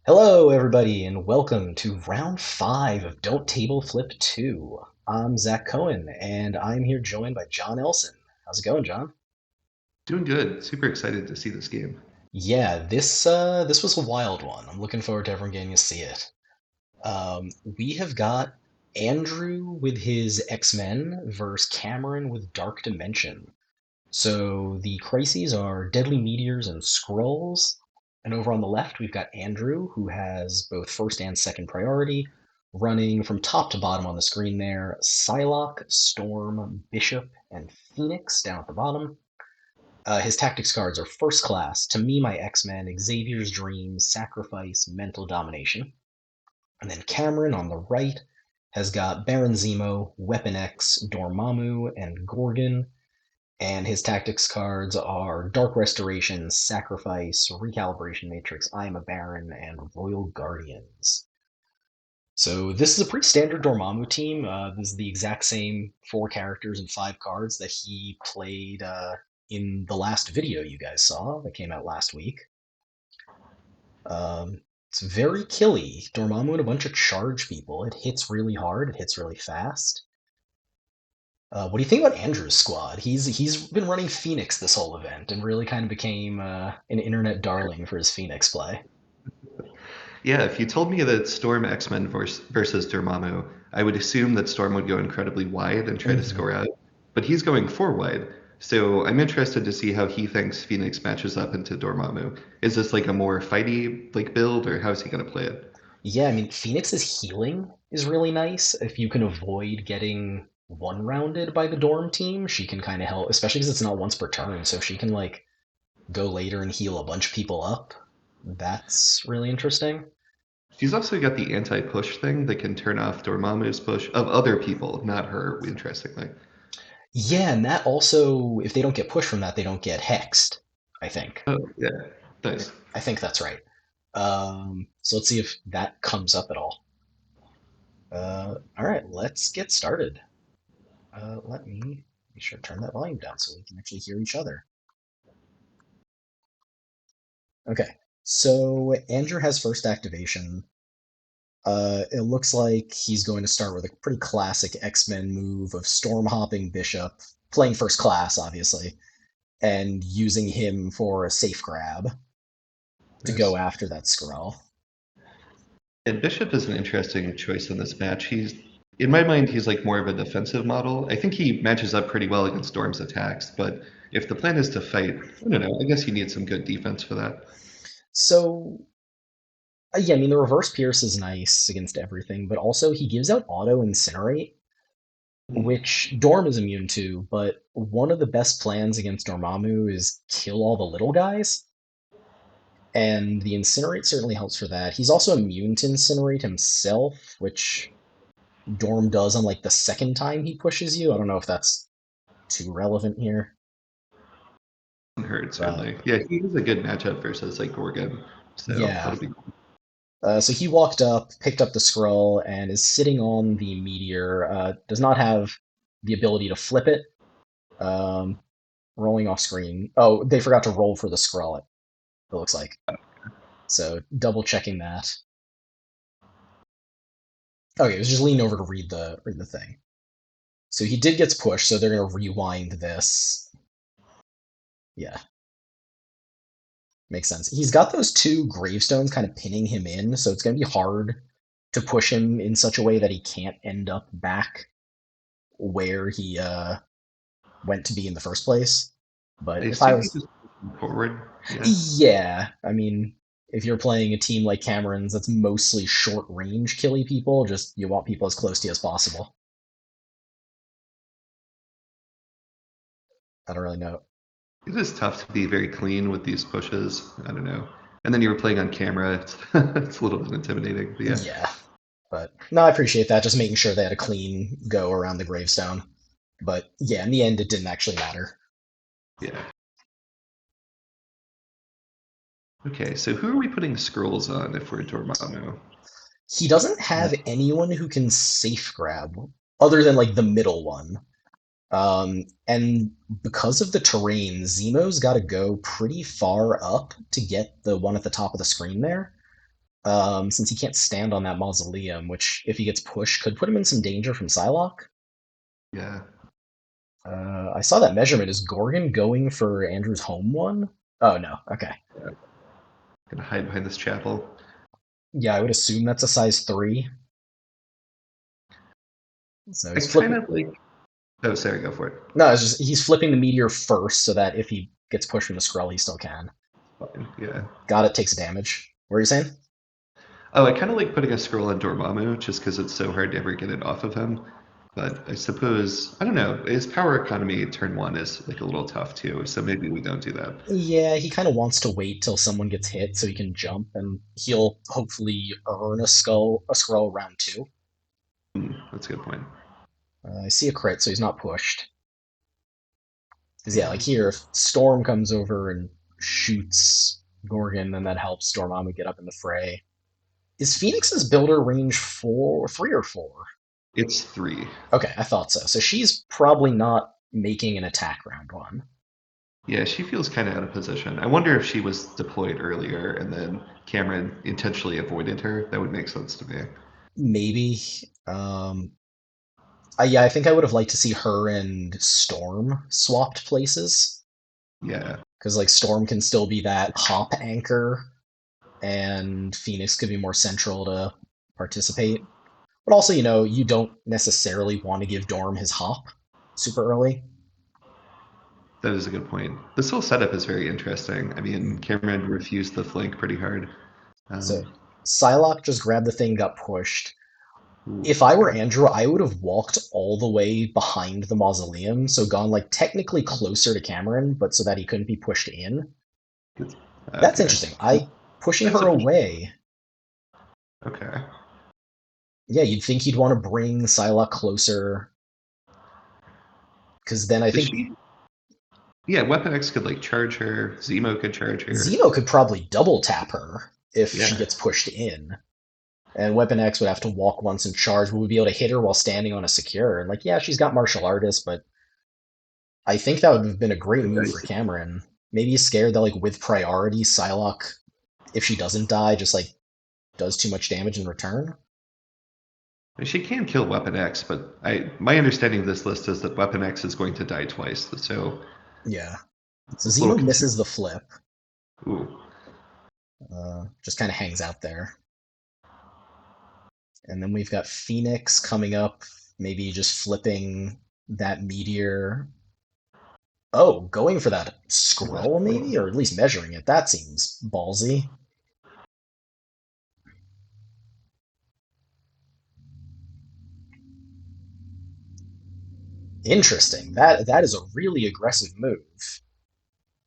Hello, everybody, and welcome to round five of Don't Table Flip 2. I'm Zach Cohen, and I'm here joined by John Elson. How's it going, John? Doing good. Super excited to see this game. Yeah, this was a wild one. I'm looking forward to everyone getting to see it. We have got Andrew with his X-Men versus Cameron with Dark Dimension. So the crises are Deadly Meteors and Scrolls. And over on the left, we've got Andrew, who has both first and second priority, running from top to bottom on the screen there. Psylocke, Storm, Bishop, and Phoenix down at the bottom. His tactics cards are First Class, To Me, My X-Men, Xavier's Dream, Sacrifice, Mental Domination. And then Cameron on the right has got Baron Zemo, Weapon X, Dormammu, and Gorgon, and his tactics cards are Dark Restoration, Sacrifice, Recalibration Matrix, I Am a Baron, and Royal Guardians. So this is a pretty standard Dormammu team. This is the exact same four characters and five cards that he played in the last video you guys saw that came out last week. It's very killy. Dormammu and a bunch of charge people. It hits really hard. It hits really fast. What do you think about Andrew's squad? He's been running Phoenix this whole event and really kind of became an internet darling for his Phoenix play. Yeah, if you told me that Storm X-Men versus Dormammu, I would assume that Storm would go incredibly wide and try to Mhm. score out, but he's going four wide. So I'm interested to see how he thinks Phoenix matches up into Dormammu. Is this like a more fighty like build, or how's he gonna play it? Yeah, I mean Phoenix's healing is really nice. If you can avoid getting one rounded by the Dorm team, she can kind of help, especially because it's not once per turn. So if she can like go later and heal a bunch of people up, that's really interesting. She's also got the anti-push thing that can turn off Dormammu's push of other people, not her, interestingly. Yeah, and that also, if they don't get pushed from that, they don't get hexed, I think. Oh, yeah. Nice. I think that's right. So let's see if that comes up at all. All right, let's get started. Let me be sure to turn that volume down so we can actually hear each other. Okay, so Andrew has first activation. It looks like he's going to start with a pretty classic X-Men move of storm hopping Bishop, playing first class, obviously, and using him for a safe grab to go Nice. after that Skrull. And Bishop is an interesting choice in this match. In my mind, he's like more of a defensive model. I think he matches up pretty well against Storm's attacks, but if the plan is to fight, I don't know. I guess you need some good defense for that. So yeah, I mean the reverse Pierce is nice against everything, but also he gives out auto incinerate, Hmm. which Dorm is immune to, but one of the best plans against Dormammu is kill all the little guys, and the Incinerate certainly helps for that. He's also immune to Incinerate himself, which Dorm does on like the second time he pushes you. I don't know if that's too relevant here, Hurt but certainly. Yeah, he is a good matchup versus like Gorgon, so yeah. that'll be. So he walked up, picked up the scroll, and is sitting on the meteor. Does not have the ability to flip it. Um, Rolling off screen. Oh, they forgot to roll for the scroll. It looks like. So double checking that. Okay, it was just leaning over to read the thing. So he did gets pushed, so they're gonna rewind this. Yeah, makes sense. He's got those two gravestones kind of pinning him in, so it's gonna be hard to push him in such a way that he can't end up back where he went to be in the first place. I But if I assume he was, just pushes forward. Yeah. yeah, I mean, if you're playing a team like Cameron's that's mostly short range killy people, just you want people as close to you as possible. I don't really know. It is tough to be very clean with these pushes. I don't know. And then you were playing on camera. It's, it's a little bit intimidating. But yeah, Yeah, but no, I appreciate that. Just making sure they had a clean go around the gravestone. But yeah, in the end, it didn't actually matter. yeah. Okay, so who are we putting scrolls on if we're Dormammu? He doesn't Uh, have anyone who can safe grab other than like the middle one. And because of the terrain, Zemo's got to go pretty far up to get the one at the top of the screen there. since he can't stand on that mausoleum, which, if he gets pushed, could put him in some danger from Psylocke. Yeah. I saw that measurement. Is Gorgon going for Andrew's home one? Oh, no. Okay. Yeah. Gonna hide behind this chapel. Yeah, I would assume that's a size 3. So I he's kind flipping. of like. Oh, sorry, go for it. No, it's just he's flipping the meteor first so that if he gets pushed from the Skrull, he still can. Fine. Yeah. Got it, takes damage. What are you saying? Oh, I kind of like putting a scroll on Dormammu just because it's so hard to ever get it off of him. But I suppose, I don't know, his power economy turn one is like a little tough too, so maybe we don't do that. Yeah, he kind of wants to wait till someone gets hit so he can jump, and he'll hopefully earn a scroll round 2. That's a good point. I see a crit, so he's not pushed. Because yeah, like Yeah. here, if Storm comes over and shoots Gorgon, then that helps Dormammu get up in the fray. Is Phoenix's builder range 3 or 4? It's three. Okay, I thought so. So she's probably not making an attack round 1. Yeah, she feels kind of out of position. I wonder if she was deployed earlier and then Cameron intentionally avoided her. That would make sense to me. Maybe. Um, yeah, I think I would have liked to see her and Storm swapped places. Yeah, Because like Storm can still be that hop anchor, and Phoenix could be more central to participate. But also, you don't necessarily want to give Dorm his hop super early. that is a good point. This whole setup is very interesting. I mean, Mm. Cameron refused the flank pretty hard. So Um, Psylocke just grabbed the thing, got pushed. ooh, If I were okay. Andrew, I would have walked all the way behind the mausoleum, so gone like technically closer to Cameron, but so that he couldn't be pushed in. It's- That's Okay. interesting. I pushing That's her a away. okay. Yeah, you'd think he'd want to bring Psylocke closer, because then I Does think she? Yeah, Weapon X could like charge her. Zemo could charge her. Zemo could probably double tap her if she Yeah, gets pushed in. And Weapon X would have to walk once and charge, but would be able to hit her while standing on a secure. And like, yeah, she's got martial artists, but I think that would have been a great move for Cameron. Maybe he's scared that like with priority, Psylocke, if she doesn't die, just like does too much damage in return. she can kill Weapon X, but my understanding of this list is that Weapon X is going to die twice, so Yeah. So it's a little Zemo concerning. misses the flip. Ooh, Just kind of hangs out there. And then we've got Phoenix coming up, maybe just flipping that meteor. Oh, going for that scroll, maybe? Or at least measuring it. That seems ballsy. Interesting. That is a really aggressive move.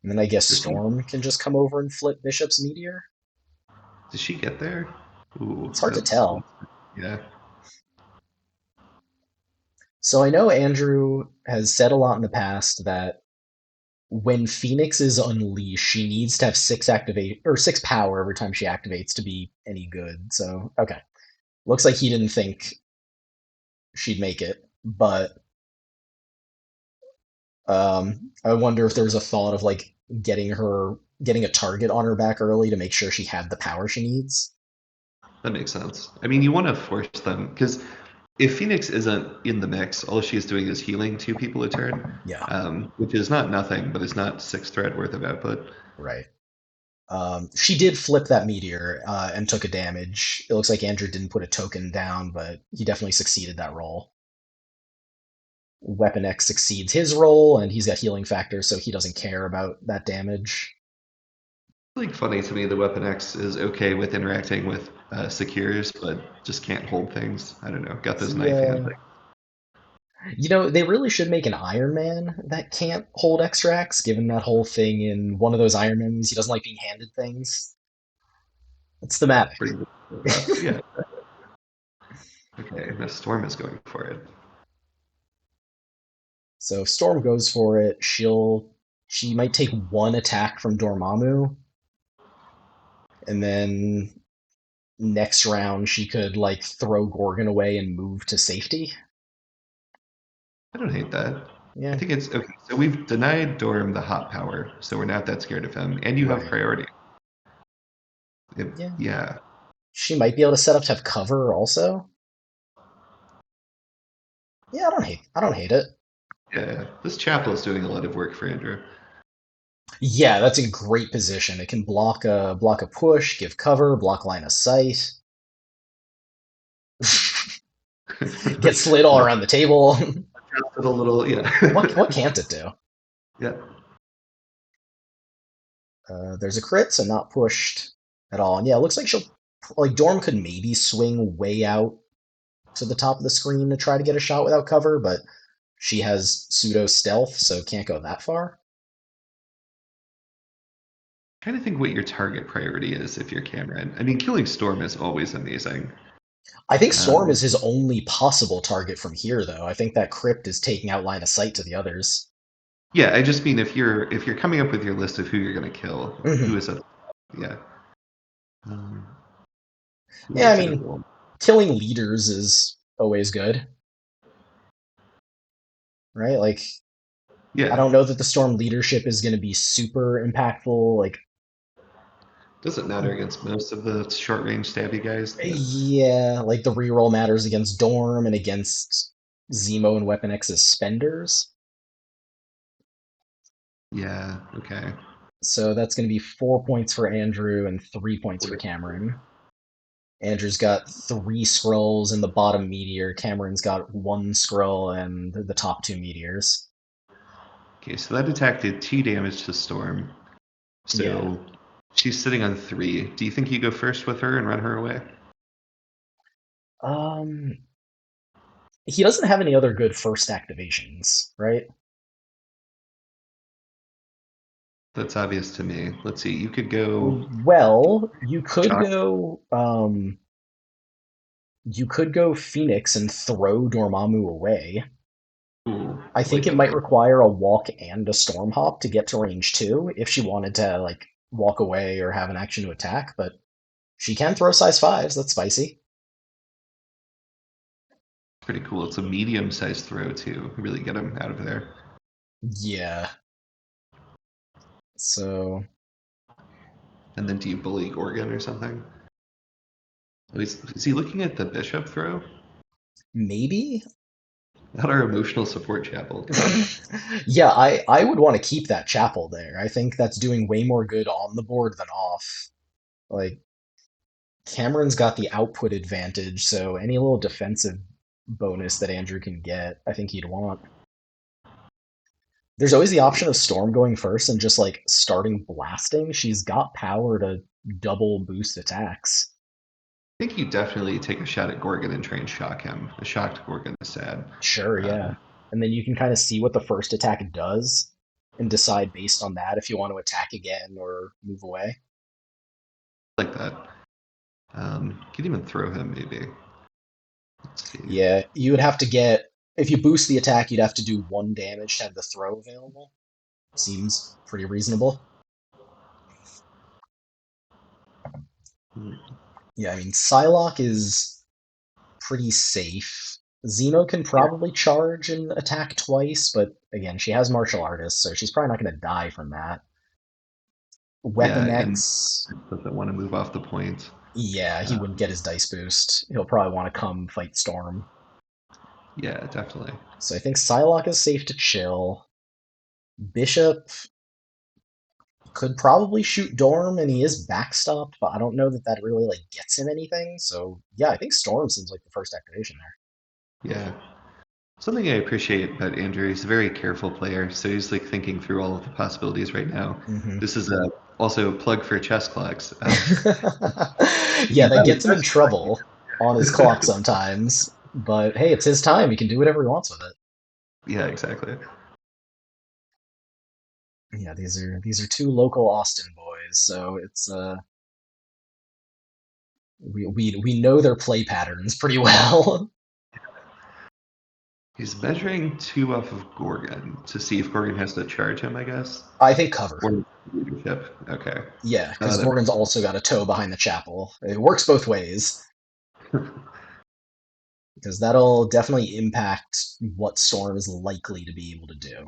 And then I guess does she? Storm can just come over and flip Bishop's meteor. Does she get there? Ooh, It's hard to that's tell. yeah. So I know Andrew has said a lot in the past that when Phoenix is unleashed, she needs to have 6 activate or 6 power every time she activates to be any good. So okay, looks like he didn't think she'd make it, but I wonder if there's a thought of like getting a target on her back early to make sure she had the power she needs. That makes sense. I mean, you want to force them because if Phoenix isn't in the mix, all she is doing is healing 2 people a turn, Yeah, which is not nothing, but it's not 6 threat worth of output. right. She did flip that meteor and took a damage. It looks like Andrew didn't put a token down, but he definitely succeeded that roll. Weapon X succeeds his roll, and he's got healing factor, so he doesn't care about that damage. It's like funny to me, the Weapon X is okay with interacting with secures, but just can't hold things. I don't know. Got those knife hand Yeah. things. They really should make an Iron Man that can't hold extracts, given that whole thing in one of those Iron Man movies. He doesn't like being handed things. It's thematic. Pretty good. Yeah. Okay. Now Storm is going for it. So if Storm goes for it, she might take one attack from Dormammu, and then next round she could like throw Gorgon away and move to safety. I don't hate that. I Yeah, think it's okay. So we've denied Dorm the hot power, so we're not that scared of him. And you have right. priority. Yeah. Yeah. She might be able to set up to have cover also. Yeah, I don't hate it. Yeah, this chapel is doing a lot of work for Andrew. Yeah, that's a great position. It can block a push, give cover, block line of sight, get slid all Yeah, around the table. just a little, yeah. What can't it do? Yeah. There's a crit, so not pushed at all. And yeah, it looks like she'll like Dorm could maybe swing way out to the top of the screen to try to get a shot without cover, but she has pseudo stealth, so can't go that far. Trying to think what your target priority is if you're Cameron. I mean, killing Storm is always amazing. I think Storm Um, is his only possible target from here, though. I think that crypt is taking out line of sight to the others. yeah, I just mean if you're coming up with your list of who you're gonna kill, who Hmm. is it? Yeah. Um, who Yeah, I is it? mean, killing leaders is always good, right? Like, I Yeah. don't know that the Storm leadership is going to be super impactful. Like, Doesn't matter against most of the short range stabby guys. Yeah. yeah, like the reroll matters against Dorm and against Zemo and Weapon X's spenders. Yeah. Okay. So that's going to be 4 points for Andrew and 3 points for Cameron. Andrew's got three scrolls in the bottom meteor. Cameron's got one scroll and the top two meteors. Okay. So that attack did 2 damage to Storm. Yeah. So she's sitting on 3. Do you think you go first with her and run her away? Um, he doesn't have any other good first activations, right? That's obvious to me. Let's see. You could go Well, you could shock. go. You could go Phoenix and throw Dormammu away. Ooh, I I think like it that might too. require a walk and a storm hop to get to range two if she wanted to like walk away or have an action to attack, but she can throw size fives. That's spicy. Pretty cool. It's a medium-sized throw too. Really get him out of there. Yeah. So And then do you bully Gorgon or something? Oh, is he looking at the bishop throw? maybe. Not our emotional support chapel. Come on. Yeah, I would want to keep that chapel there. I think that's doing way more good on the board than off. Like Cameron's got the output advantage, so any little defensive bonus that Andrew can get, I think he'd want. There's always the See. option of Storm going first and just like starting blasting. She's got power to double boost attacks. I think you definitely take a shot at Gorgon and try and shock him. A shocked Gorgon is sad. Sure, yeah. Um, And then you can kind of see what the first attack does and decide based on that if you want to attack again or move away. like that. Could even throw him maybe. Let's see. Yeah, you would have to get if you boost the attack, you'd have to do one damage to have the throw available. Seems pretty reasonable. Hmm. Yeah, I mean Psylocke is pretty safe. Zeno can Yeah, probably charge and attack twice, but again, she has martial artists, so she's probably not going to die from that. yeah, Weapon and X, doesn't want to move off the point. yeah, he Uh, wouldn't get his dice boost. He'll probably want to come fight Storm. yeah, definitely. So I think Psylocke is safe to chill. Bishop could probably shoot Dorm, and he is backstopped, but I don't know that that really like gets him anything. So yeah, I think Storm seems like the first activation Yeah. Something I appreciate about Andrew, he's a very careful player, so he's like thinking through all of the possibilities right now. there. Hmm. This is also a plug for chess clocks. Yeah, Thinking that about gets it, him in trouble on his clock sometimes. But hey, it's his time. He can do whatever he wants with it. yeah, exactly. Yeah, these are two local Austin boys, so it's we know their play patterns pretty well. He's measuring 2 off of Gorgon to see if Gorgon has to charge him, I guess. I think cover. Or leadership. Okay. Yeah, because That Gorgon's also got a toe behind the chapel. It works both ways because that'll definitely impact what Storm is likely to be able to do.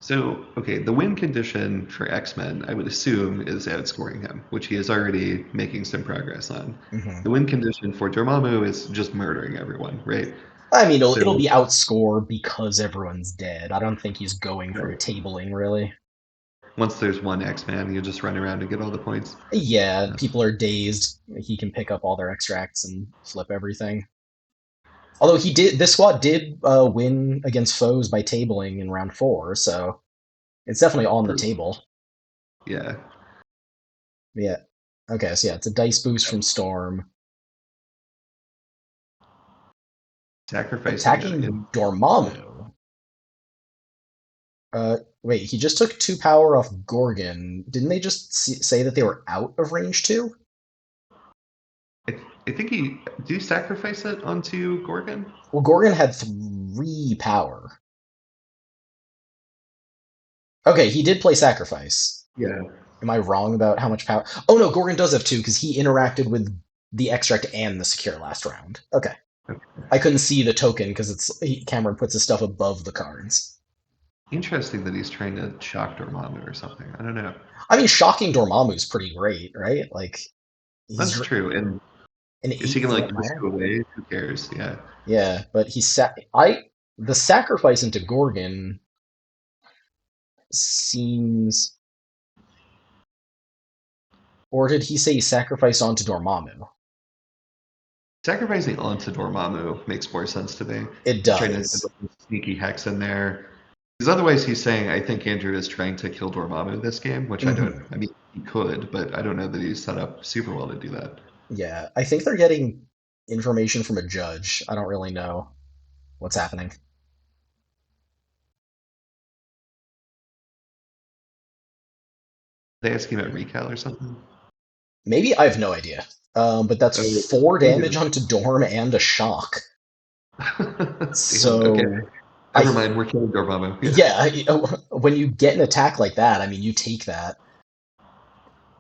Is So, okay, the win condition for X-Men, I would assume, is outscoring him, which he is already making some progress on. Hmm. The win condition for Dormammu is just murdering everyone, right? I mean, it'll So, be outscore because everyone's dead. I don't think he's going for right, tabling, really. once there's one X-Man, you just run around and get all the points. Yeah, Uh, people are dazed. He can pick up all their extracts and flip everything. Although this squad did win against foes by tabling in round four, so it's definitely on the true. table. Yeah. Yeah. Okay, so yeah, it's a dice boost from Storm. Sacrificing it. Attacking Dormammu. Wait, he just took 2 power off Gorgon. Didn't they just say that they were out of range two? I, I think he do you sacrifice it onto Gorgon? Well, Gorgon had 3 power. Okay, he did play Sacrifice. Yeah. Am I wrong about how much power? Oh no, Gorgon does have two because he interacted with the extract and the secure last round. Okay. I couldn't see the token because Cameron puts his stuff above the cards. Interesting that he's trying to shock Dormammu or something. I don't know. I mean, shocking Dormammu is pretty great, right? Like he's That's true. And an is he eight gonna threat like push model. you away? Who cares? Yeah. Yeah, but the sacrifice into Gorgon seems, or did he say he sacrificed onto Dormammu? Sacrificing onto Dormammu makes more sense to me. It He's trying to get does. a sneaky hex in there. Because otherwise he's saying, I think Andrew is trying to kill Dormammu this game, which I don't, Hmm. I mean, he could, but I don't know that he's set up super well to do that. Yeah, I think they're getting information from a judge. I don't really know what's happening. They ask him about recal or something? Maybe I have no idea. But that's Oh, 4 damage maybe. onto Dorm and a shock. Damn, okay. So I, Never mind, we're killing Dormammu. Yeah. yeah, when you get an attack like that, I mean, you take that.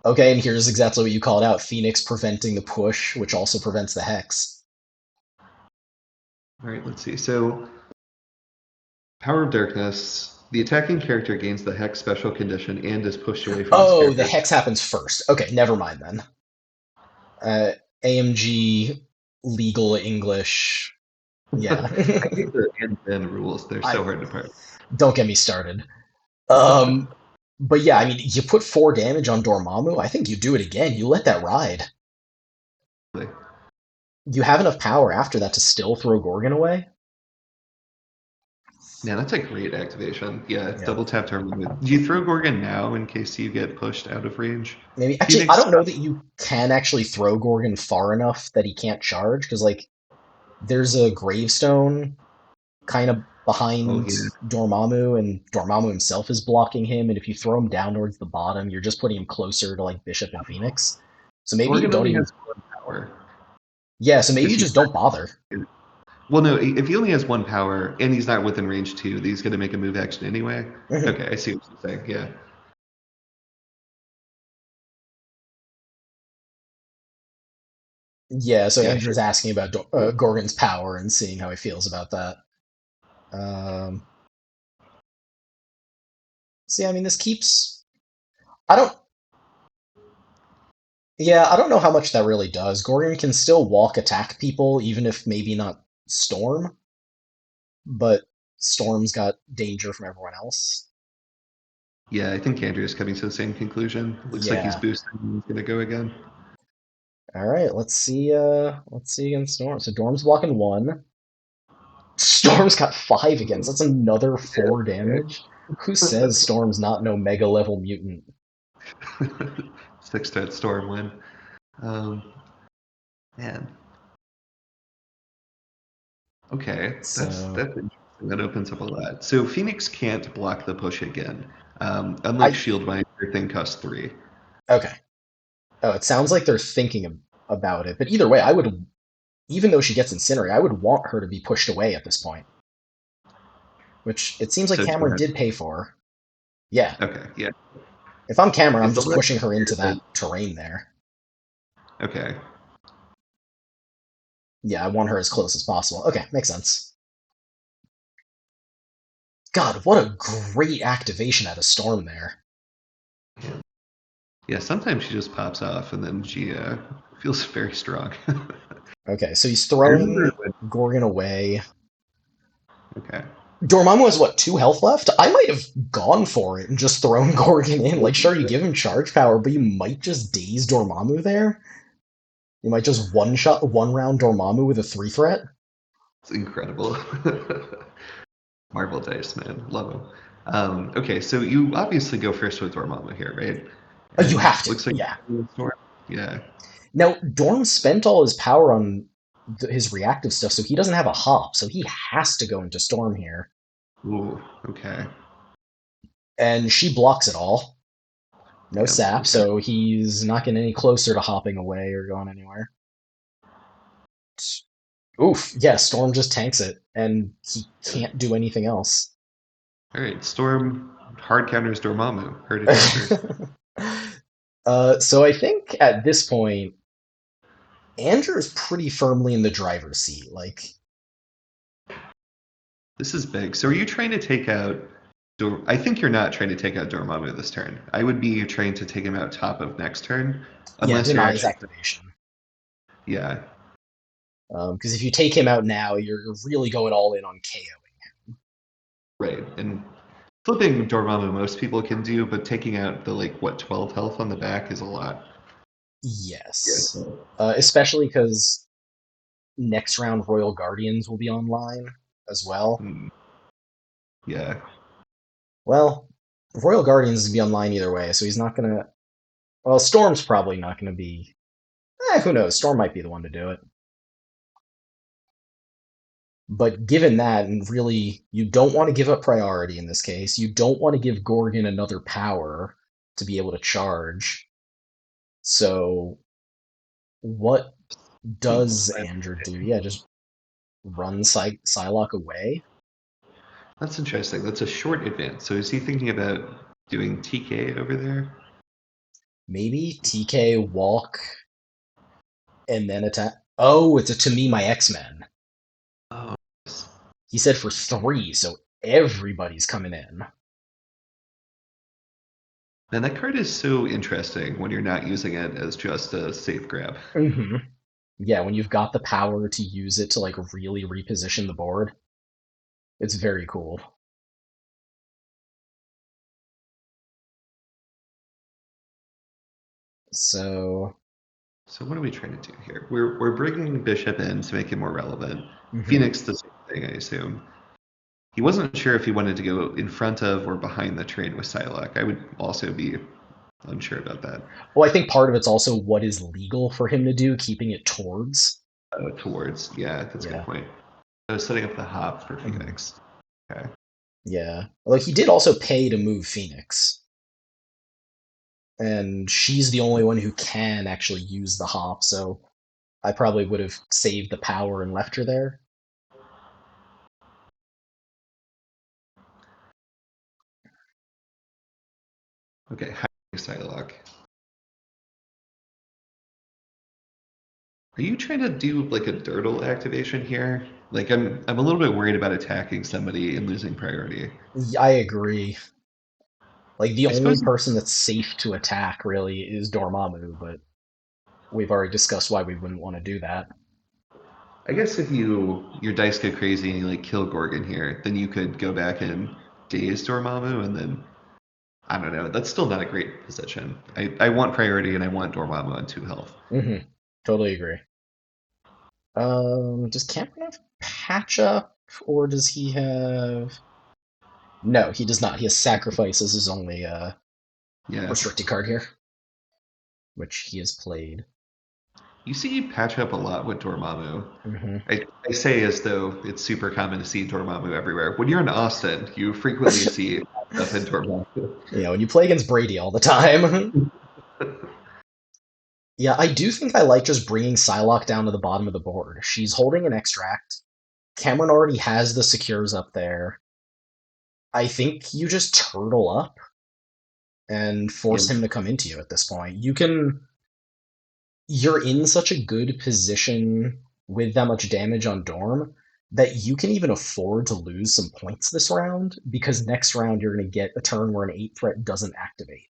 Okay, and here's exactly what you called out: Phoenix preventing the push, which also prevents the hex. All right, let's see. So, Power of Darkness. The attacking character gains the Hex special condition and is pushed away from its Oh, the character. hex happens first. Okay, never mind then. Uh, AMG legal English. Yeah, I hate the and then rules. They're I so hard to parse. don't get me started. Um, but yeah, I mean, you put 4 damage on Dormammu. I think you do it again. You let that ride. You have enough power after that to still throw Gorgon away. Yeah, that's a great activation. Yeah, Yeah, double tap tournament. Do you throw Gorgon now in case you get pushed out of range? maybe. Actually, I Phoenix. don't know that you can actually throw Gorgon far enough that he can't charge because like there's a gravestone kind of Oh behind yeah. Dormammu, and Dormammu himself is blocking him. And if you throw him down towards the bottom, you're just putting him closer to like Bishop and Phoenix. So maybe you Gorgon don't only even. has one power Yeah, so maybe because you he's. just don't bother. Well, no. If he only has one power and he's not within range two, he's going to make a move action anyway. Mhm. Okay, I see what you're saying. Yeah. Yeah, so Yeah. Andrew's Sure. asking about Gorgon's power and seeing how he feels about that. Um, See, I mean, this keeps. I don't. Yeah, I don't know how much that really does. Gorgon can still walk attack people, even if maybe not Storm, but Storm's got danger from everyone else. Yeah, I think Andrew's coming to the same conclusion. Looks like he's Yeah. boosting. He's going to go again. All right, let's see. Let's see against Storm. So Storm's blocking one. Storm's got 5 against. That's another 4 damage. Who says Storm's not no mega level mutant? Six threat storm win. Um, man. Okay, So that's interesting. That opens up a lot. So Phoenix can't block the push again. Unlike I Shield Minder, thing costs three. okay. Oh, it sounds like they're thinking about it. But either way, I would, even though she gets Incinerate, I would want her to be pushed away at this point, which it seems like So Cameron two did pay for. Yeah. okay, yeah. If I'm Cameron, I'm Is the just logic pushing her here into that that terrain there. okay? Yeah, I want her as close as possible. Okay, makes sense. God, what a great activation out of Storm there. Yeah, sometimes she just pops off, and then she feels very strong. Okay, so he's I remember throwing when. Gorgon away. Okay. Dormammu has what, 2 health left? I might have gone for it and just thrown Gorgon in. Like, sure, you give him charge power, but you might just daze Dormammu there. You might just one shot, one round Dormammu with a 3 threat. It's incredible. Marvel dice, man. Love them. Okay, so you obviously go first with Dormammu here, right? You And have to, looks like yeah. Storm. Yeah. Now, Dorm spent all his power on his reactive stuff, so he doesn't have a hop, so he has to go into Storm here. Ooh, okay. And she blocks it all. No Yeah, sap, okay. so he's not getting any closer to hopping away or going anywhere. Oof, yeah, Storm just tanks it, and he can't do anything else. All right, Storm hard counters Dormammu. Heard it here first. So I think at this point, Andrew is pretty firmly in the driver's seat. Like, This is big. So are you trying to take out I think you're not trying to take out Dormammu this turn. I would be trying to take him out top of next turn, yeah, unless you're deny his actually. activation. Yeah, Because if you take him out now, you're really going all in on KOing. right. And flipping Dormammu most people can do, but taking out the like what 12 health on the back is a lot. Yes. Yeah. Especially because next round Royal Guardians will be online as well. Hmm. Yeah. Well, Royal Guardians will be online either way, so he's not gonna. Well, Storm's probably not gonna be. Who knows? Storm might be the one to do it. But given that, and really, you don't want to give up priority in this case. You don't want to give Gorgon another power to be able to charge. So, what does Andrew do? Yeah, just run Psylocke away. That's interesting. That's a short advance. So is he thinking about doing TK over there? Maybe TK walk and then attack. Oh, it's a To Me My X-Men. Oh, yes. He said for 3, so everybody's coming in. Man, that card is so interesting when you're not using it as just a safe grab. hmm Yeah, when you've got the power to use it to like really reposition the board, it's very cool. So, So what are we trying to do here? We're bringing Bishop in to make it more relevant. mhm. Phoenix the same thing, I assume. He wasn't sure if he wanted to go in front of or behind the train with Psylocke. I would also be unsure about that. Well, I think part of it's also what is legal for him to do, keeping it towards. Towards, yeah, that's a good Yeah. point. I was setting up the hop for Mhm. Phoenix. Okay. Yeah. Although he did also pay to move Phoenix, and she's the only one who can actually use the hop, so I probably would have saved the power and left her there. Okay, hiding Psylocke. Are you trying to do like a Dirtle activation here? Like I'm a little bit worried about attacking somebody and losing priority. I agree. Like the I only suppose person that's safe to attack really is Dormammu, but we've already discussed why we wouldn't want to do that. I guess if your dice go crazy and you like kill Gorgon here, then you could go back and daze Dormammu and then I don't know. That's still not a great position. I want priority and I want Dormammu on 2 health. Totally agree. Does Cameron have patch up, or does he have? No, he does not. He has sacrifice as his only Yeah. restricted card here, which he has played. You see patch up a lot with Dormammu. hmm I say as though it's super common to see Dormammu everywhere. When you're in Austin, you frequently see patch up in Dormammu. when you play against Brady all the time. Yeah, I do think I like just bringing Psylocke down to the bottom of the board. She's holding an extract. Cameron already has the secures up there. I think you just turtle up and Yeah. force him to come into you at this point. You're in such a good position with that much damage on Dorm that you can even afford to lose some points this round because next round you're going to get a turn where an 8 threat doesn't activate.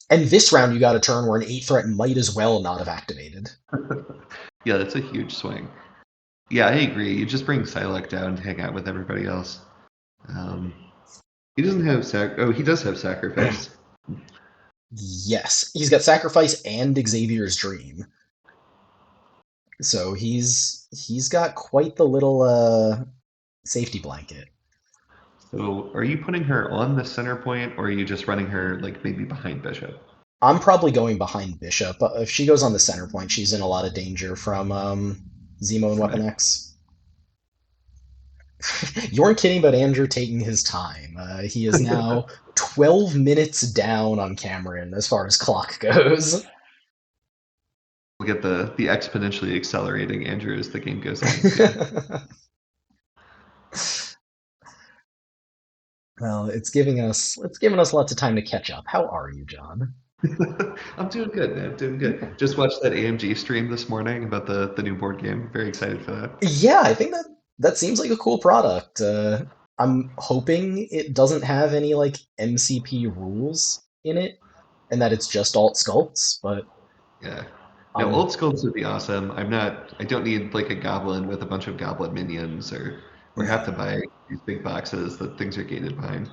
And this round you got a turn where an 8 threat might as well not have activated. Yeah, that's a huge swing. Yeah, I agree. You just bring Psylocke down to hang out with everybody else. Um, he doesn't have Oh, he does have sacrifice. Yes, he's got Sacrifice and Xavier's Dream. So he's got quite the little safety blanket. So, are you putting her on the center point, or are you just running her like maybe behind Bishop? I'm probably going behind Bishop. If she goes on the center point, she's in a lot of danger from Zemo and From Weapon it. X. You weren't kidding about Andrew taking his time. He is now 12 minutes down on Cameron as far as clock goes. We'll get the exponentially accelerating Andrew as the game goes on. Yeah. Well, it's giving us lots of time to catch up. How are you, John? I'm doing good, man. Doing good. Just watched that AMG stream this morning about the new board game. Very excited for that. Yeah, I think that seems like a cool product. I'm hoping it doesn't have any like MCP rules in it, and that it's just alt sculpts. But Yeah. No, I'm old sculpts would be awesome. I'm not. I don't need like a goblin with a bunch of goblin minions, or have to no. buy these big boxes that things are gated behind.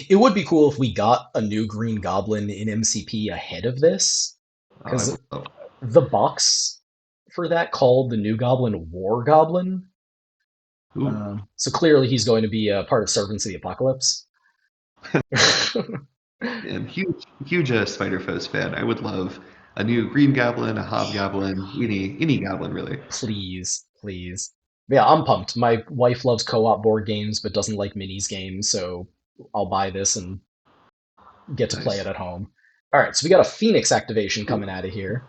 It would be cool if we got a new Green Goblin in MCP ahead of this, Oh, I because would love the box for that called the New Goblin War Goblin. that. Ooh, So clearly he's going to be a part of Servants of the Apocalypse. and huge Spider Foes fan. I would love a new Green Goblin, a Hobgoblin, any Goblin really. Please, please. Yeah, I'm pumped. My wife loves co-op board games but doesn't like minis games, so I'll buy this and get to play it Nice. at home. All right, so we got a Phoenix activation Ooh, coming out of here.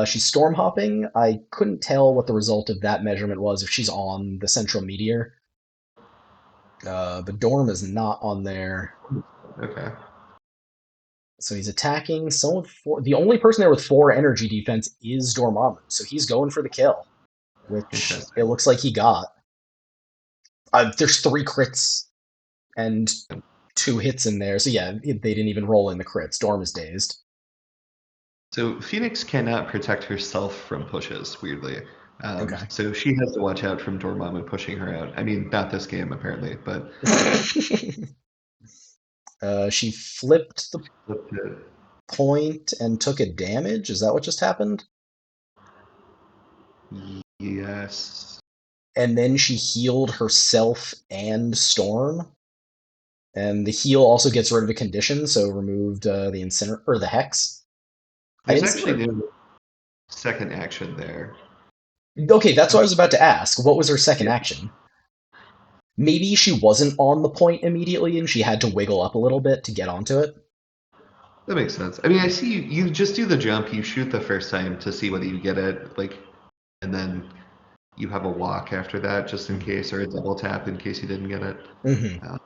She's storm hopping. I couldn't tell what the result of that measurement was if she's on the central meteor. The dorm is not on there, okay, so he's attacking someone for the only person there with 4 energy defense is Dormammu, so he's going for the kill, which it interesting. looks like he got. There's 3 crits and 2 hits in there, so yeah, they didn't even roll in the crits. Dorm is dazed. So Phoenix cannot protect herself from pushes, weirdly. Okay. So she has to watch out from Dormammu pushing her out. I mean, not this game apparently, but She flipped the flipped it. point and took a damage. Is that what just happened? Yes. And then she healed herself and Storm. And the heal also gets rid of a condition, so removed the incinerator or the hex. I There's didn't see actually her. no second action there. Okay, that's what I was about to ask. What was her second Yeah, action? Maybe she wasn't on the point immediately and she had to wiggle up a little bit to get onto it. that makes sense. I mean, I see you just do the jump, you shoot the first time to see whether you get it, like, and then you have a walk after that just in case, or a double tap in case you didn't get it. Hmm. Uh,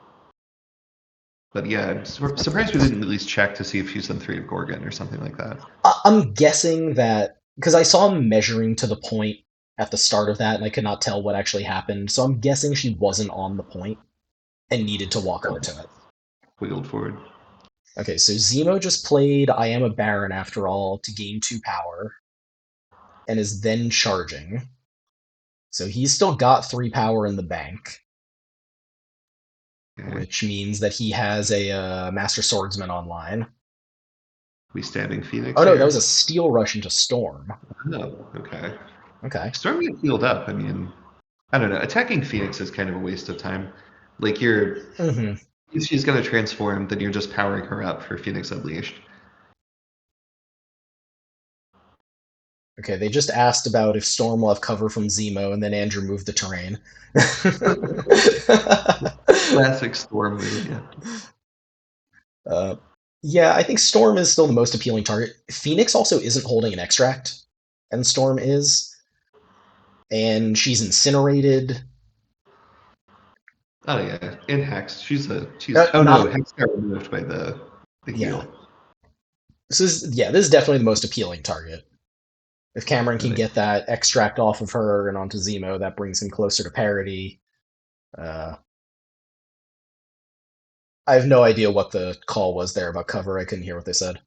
but yeah, I'm surprised we didn't at least check to see if she's in 3 of Gorgon or something like that. I'm guessing that because I saw him measuring to the point at the start of that and I could not tell what actually happened, so I'm guessing she wasn't on the point and needed to walk over to it. Wiggled forward. Okay, so Zemo just played I Am a Baron after all to gain 2 power and is then charging. So he's still got 3 power in the bank, Okay. which means that he has a Master Swordsman online. We stabbing Phoenix Oh no, that here? was a Steel Rush into Storm. Oh, okay. Okay. Storm get healed up. I mean, I don't know. Attacking Phoenix is kind of a waste of time. Like Hmm. if she's gonna transform, then you're just powering her up for Phoenix Unleashed. Okay, they just asked about if Storm will have cover from Zemo, and then Andrew moved the terrain. Classic Storm move. Yeah. uh, yeah, I think Storm is still the most appealing target. Phoenix also isn't holding an extract, and Storm is, and she's incinerated. Oh yeah. In Hex, she's. Oh no, Not Hex got removed by the yeah. heal. This is definitely the most appealing target. If Cameron That can makes get that extract off of her and onto Zemo, that brings him closer to parity. Uh, I have no idea what the call was there about cover. I couldn't hear what they said.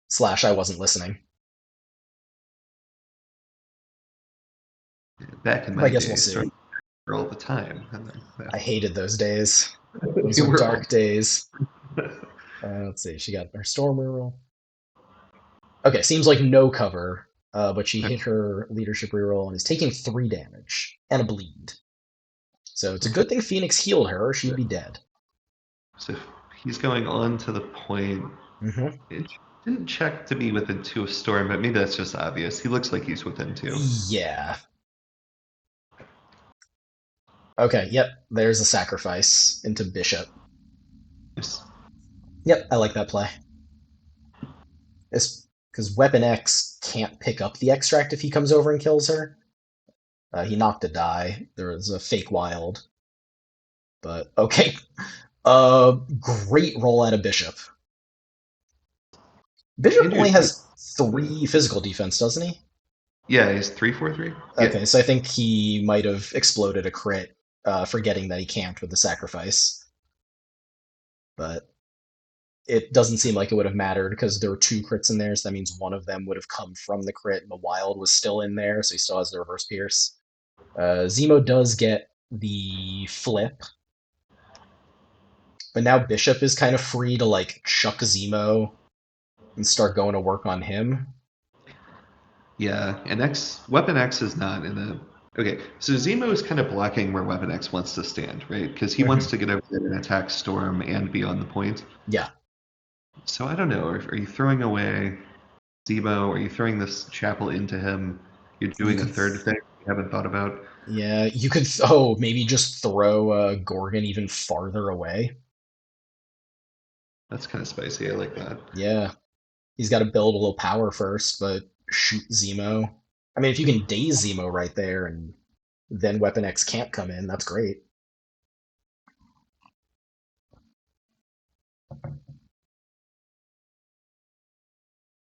Slash, I wasn't listening. back in But I my guess we'll day, see. starting all the time. And I hated those days. then, Those they were were all. dark days. Let's see. She got her storm reroll. Okay, seems like no cover, but she hit her leadership reroll and is taking 3 damage and a bleed. So it's a good thing Phoenix healed her, or she'd be dead. So he's going on to the point. Hmm. It didn't check to be within 2 of Storm, but maybe that's just obvious. He looks like he's within 2. Yeah. Okay, yep. There's a sacrifice into Bishop. Yes. Yep, I like that play. It's because Weapon X can't pick up the extract if he comes over and kills her. He knocked a die. There was a fake wild. But okay. Great roll out of Bishop. Bishop only Andrew's has 3 physical defense, doesn't he? yeah, he's 343. Yeah. Okay, so I think he might have exploded a crit, forgetting that he camped with the sacrifice. But it doesn't seem like it would have mattered because there were 2 crits in there, so that means one of them would have come from the crit, and the wild was still in there, so he still has the reverse pierce. Zemo does get the flip, but now Bishop is kind of free to like chuck Zemo and start going to work on him. Yeah, and Weapon X is not in the. Okay, so Zemo is kind of blocking where Weapon X wants to stand, right? Because he wants Hmm. to get over there and attack Storm and be on the point. Yeah. So I don't know. Are you throwing away Zemo? Are you throwing this chapel into him? You're You doing a could, third thing you haven't thought about? yeah, you could. Oh, maybe just throw Gorgon even farther away. That's kind of spicy. I like that. Yeah, he's got to build a little power first, but shoot Zemo. I mean, if you can daze Zemo right there, and then Weapon X can't come in, that's great.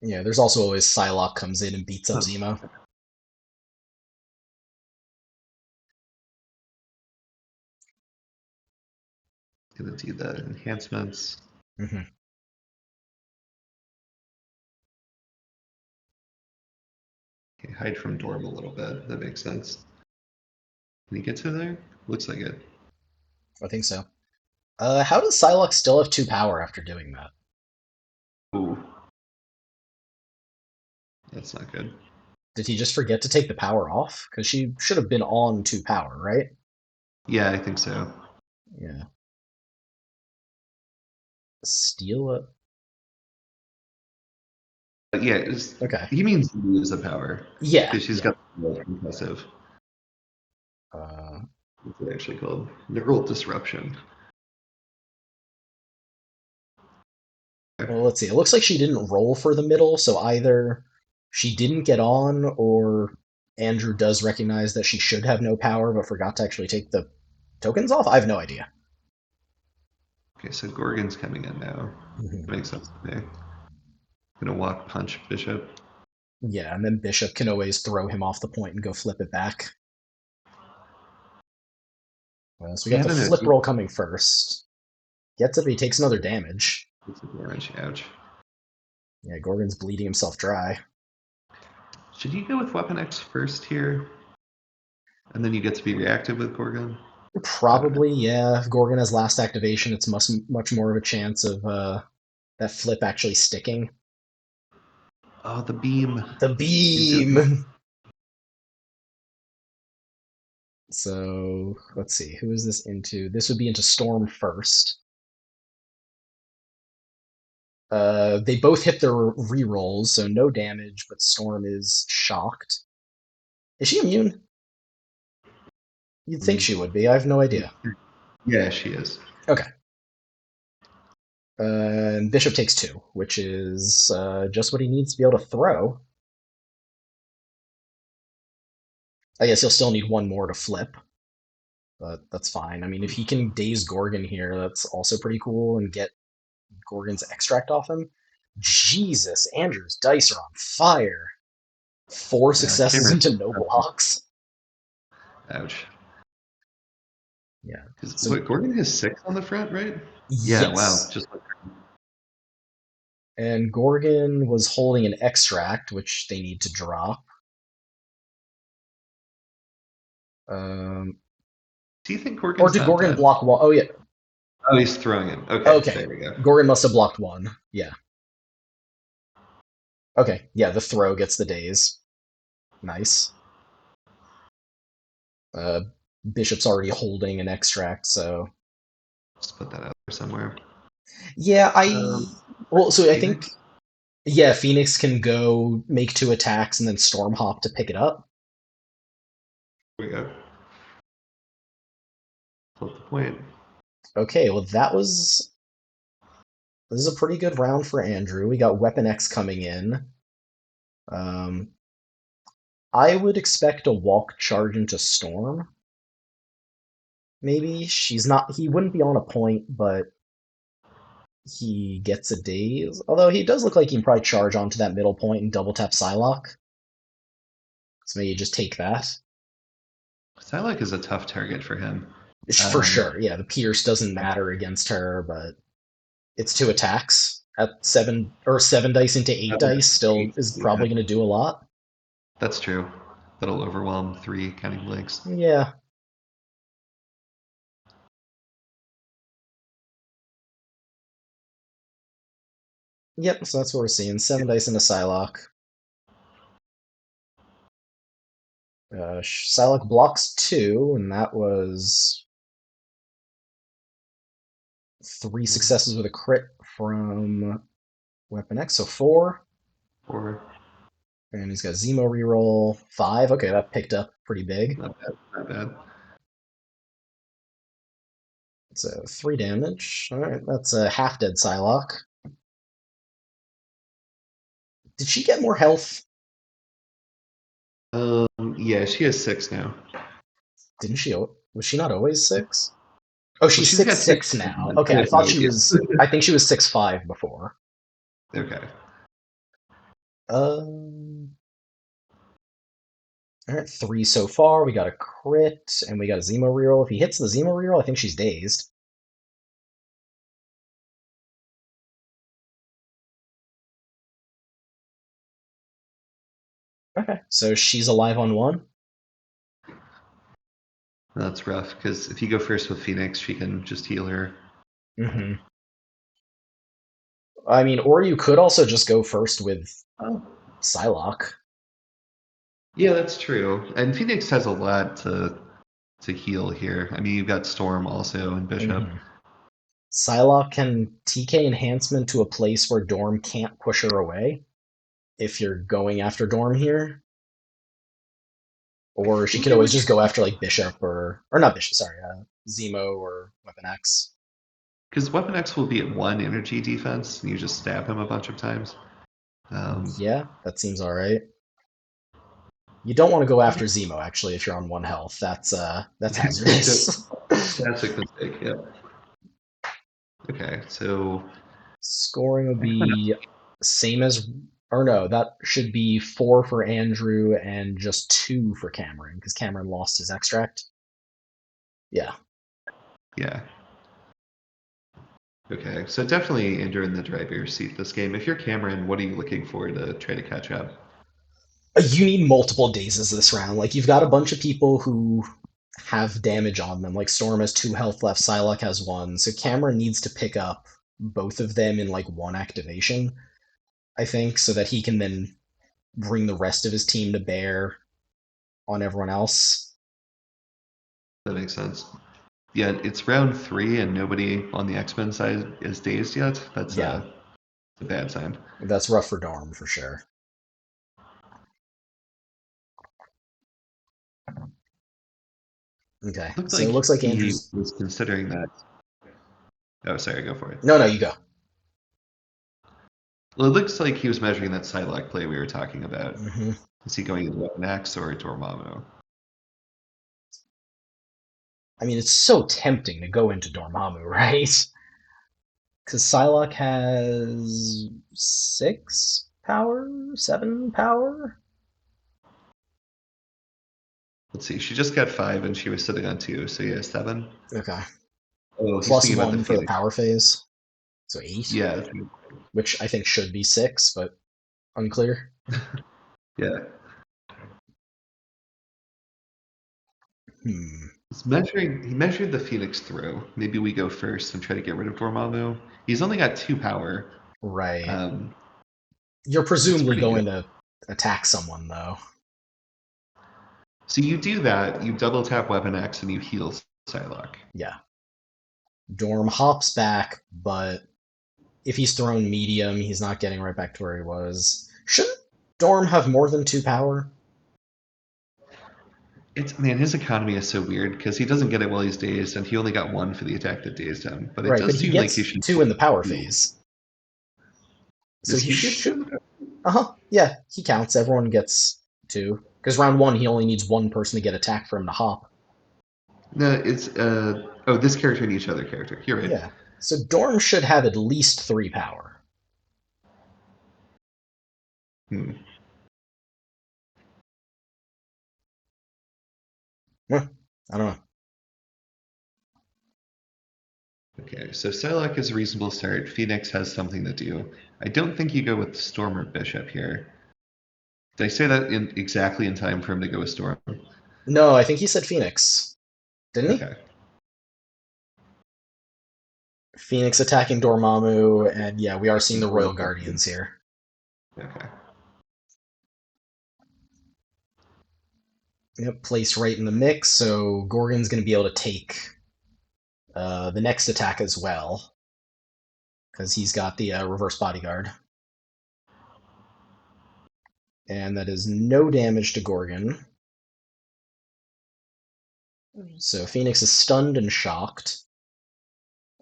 Yeah, there's also always Psylocke comes in and beats up Huh. Zemo. Gonna do the enhancements. Hmm. Okay, hide from Dorm a little bit. That makes sense. Can he get to there? Looks like it. I think so. How does Psylocke still have 2 power after doing that? Ooh, that's not good. Did he just forget to take the power off? Because she should have been on 2 power, right? Yeah, I think so. Yeah. Steal it. But yeah, Okay. he means lose the power Yeah, because she's yeah. got the concussive. Uh, What's it actually called? Neural disruption. well, let's see. It looks like she didn't roll for the middle, so either she didn't get on, or Andrew does recognize that she should have no power but forgot to actually take the tokens off. I have no idea. Okay, so Gorgon's coming in now. Mhm. Makes sense to me. Gonna walk punch Bishop. Yeah, and then Bishop can always throw him off the point and go flip it back. So we got Yeah, I the don't know. flip roll coming first. Gets up, he takes another damage. It's a damage. Ouch. Yeah, Gorgon's bleeding himself dry. Should you go with Weapon X first here, and then you get to be reactive with Gorgon? I don't know. Probably, yeah. If Gorgon has last activation, it's much more of a chance of that flip actually sticking. Oh, the beam. The He's doing. beam! So let's see, who is this into? This would be into Storm first. They both hit their rerolls, so no damage, but Storm is shocked. Is she immune? You'd think she would be. I have no idea. Yeah, she is. Okay. And Bishop takes 2, which is just what he needs to be able to throw. I guess he'll still need 1 more to flip, but that's fine. I mean, if he can daze Gorgon here, that's also pretty cool, and get Gorgon's extract off him. Jesus, Andrew's dice are on fire. Four Yeah, successes Cameron. into no blocks. Ouch. Yeah. Because So what Gorgon has six on the front, right? Yeah. Wow. yes. Just like And Gorgon was holding an extract, which they need to drop. Um, do you think or Gorgon's did not Gorgon dead? block one? Oh yeah. Oh, he's throwing him. Okay, Okay. there we go. Gorgon must have blocked one. Yeah. Okay. Yeah, the throw gets the daze. Nice. Uh, Bishop's already holding an extract, so Just put that out there somewhere. yeah. Um, So I think Phoenix. yeah, Phoenix can go make two attacks and then storm hop to pick it up. There we go. Flip the point. Okay, well this is a pretty good round for Andrew. We got Weapon X coming in. Um, I would expect a walk charge into Storm. Maybe she's not. He wouldn't be on a point, but he gets a daze. Although he does look like he can probably charge onto that middle point and double tap Psylocke. So maybe you just take that. Psylocke is a tough target for him. For Um, sure, yeah. The Pierce doesn't matter against her, but it's two attacks at seven dice into eight dice. Still is yeah, probably going to do a lot. that's true. That'll overwhelm three counting blanks. Yeah. Yep. So that's what we're seeing. Seven dice into Psylocke. Psylocke blocks two, and that was three successes with a crit from Weapon X, so four. Four. And he's got Zemo reroll five. Okay, that picked up pretty big. Not bad. Not bad. So three damage. All right, that's a half dead Psylocke. Did she get more health? Yeah, she has six now. Didn't she? Was she not always six? Oh, Well, she's she's six got six. six now. That's Okay, kind I of thought how it she is. was. I think she was 6'5" before. Okay. Um. All right, three so far. We got a crit and we got a Zemo reroll. If he hits the Zemo reroll, I think she's dazed. Okay, so she's alive on one. That's rough because if you go first with Phoenix, she can just heal her. Hmm. I mean, or you could also just go first with Oh. Psylocke. Yeah, that's true. And Phoenix has a lot to heal here. I mean, you've got Storm also and Bishop. Hmm. Psylocke can TK enhancement to a place where Dorm can't push her away if you're going after Dorm here. I Or she think could it always would just go after like Bishop or not Bishop, sorry, Zemo or Weapon X. because Weapon X will be at one energy defense, and you just stab him a bunch of times. Um, Yeah, that seems all right. You don't want to go after Zemo actually if you're on one health. That's hazardous. classic mistake. Yeah. Okay, so Scoring would X-Men. be same as or no, that should be four for Andrew and just two for Cameron because Cameron lost his extract. Yeah. Yeah. Okay, so definitely Andrew in the driver's seat this game. If you're Cameron, what are you looking for to try to catch up? You need multiple dazes this round. Like you've got a bunch of people who have damage on them. Like Storm has two health left, Psylocke has one. So Cameron needs to pick up both of them in like one activation, I think, so that he can then bring the rest of his team to bear on everyone else. That makes sense. Yeah, it's round three, and nobody on the X-Men side is dazed yet. That's Yeah, a bad sign. that's rough for Dorm for sure. Okay, Looked so it like looks like he Andrew's. was considering that. Oh, sorry, go for it. No, no, you go. Well, it looks like he was measuring that Psylocke play we were talking about. Hmm. Is he going into Weapon X or Dormammu? I mean, it's so tempting to go into Dormammu, right? Because Psylocke has six power, seven power. let's see. She just got 5 and she was sitting on 2, so yeah, 7. Okay. Oh, he's Plus thinking about the one for the Phoenix. power phase, so 8, Yeah, which I think should be 6, but unclear. yeah. Hmm. He measured the Phoenix throw. Maybe we go first and try to get rid of Dormammu. He's only got 2 power. Right. Um, You're that's presumably pretty good. going to attack someone, though. So you do that, you double tap Weapon X and you heal Psylocke. Yeah. Dorm hops back, but if he's thrown medium, he's not getting right back to where he was. Shouldn't Dorm have more than 2 power? It's man, his economy is so weird because he doesn't get it while he's dazed, and he only got 1 for the attack that dazed him. But it Right, but does he seem like he gets should 2 in the power 2. phase. So Does he he get 2 should. in the Uh-huh. Yeah, he counts. Everyone gets 2. Because round 1, he only needs one person to get attacked for him to hop. No, it's oh, this character and each other character. You're right. Yeah. So Dorm should have at least 3 power. Hmm. Huh, I don't know. Okay, so Psylocke is a reasonable start. Phoenix has something to do. I don't think you go with Storm or Bishop here. Did I say that exactly in time for him to go with Storm? No, I think he said Phoenix. Didn't he? Okay. Phoenix attacking Dormammu, and yeah, we are seeing the Royal Royal Guardians here. Okay. Yep, placed right in the mix, so Gorgon's going to be able to take the next attack as well, because he's got the reverse bodyguard. And that is no damage to Gorgon. So Phoenix is stunned and shocked.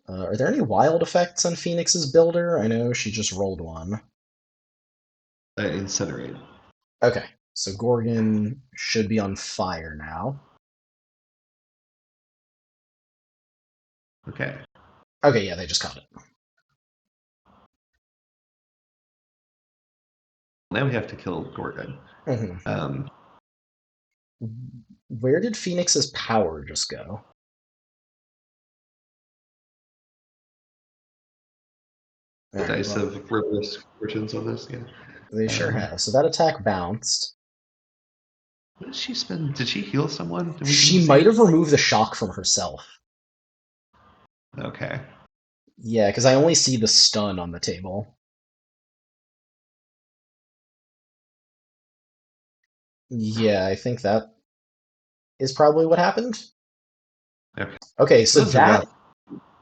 Are there any wild effects on Phoenix's builder? I know she just rolled one. Incinerate. Okay, so Gorgon should be on fire now. Okay. Okay, yeah, they just caught it. Now we have to kill Gorgon. Hmm. Um, Where did Phoenix's power just go? All the right, dice well, have reverse fortunes on this. Yeah. they sure Um, have. So that attack bounced. what did she spend? Did she heal someone? Did we didn't She might see? have removed the shock from herself. Okay. Yeah, because I only see the stun on the table. Yeah, I think that is probably what happened. Okay. Okay, so Those are rough.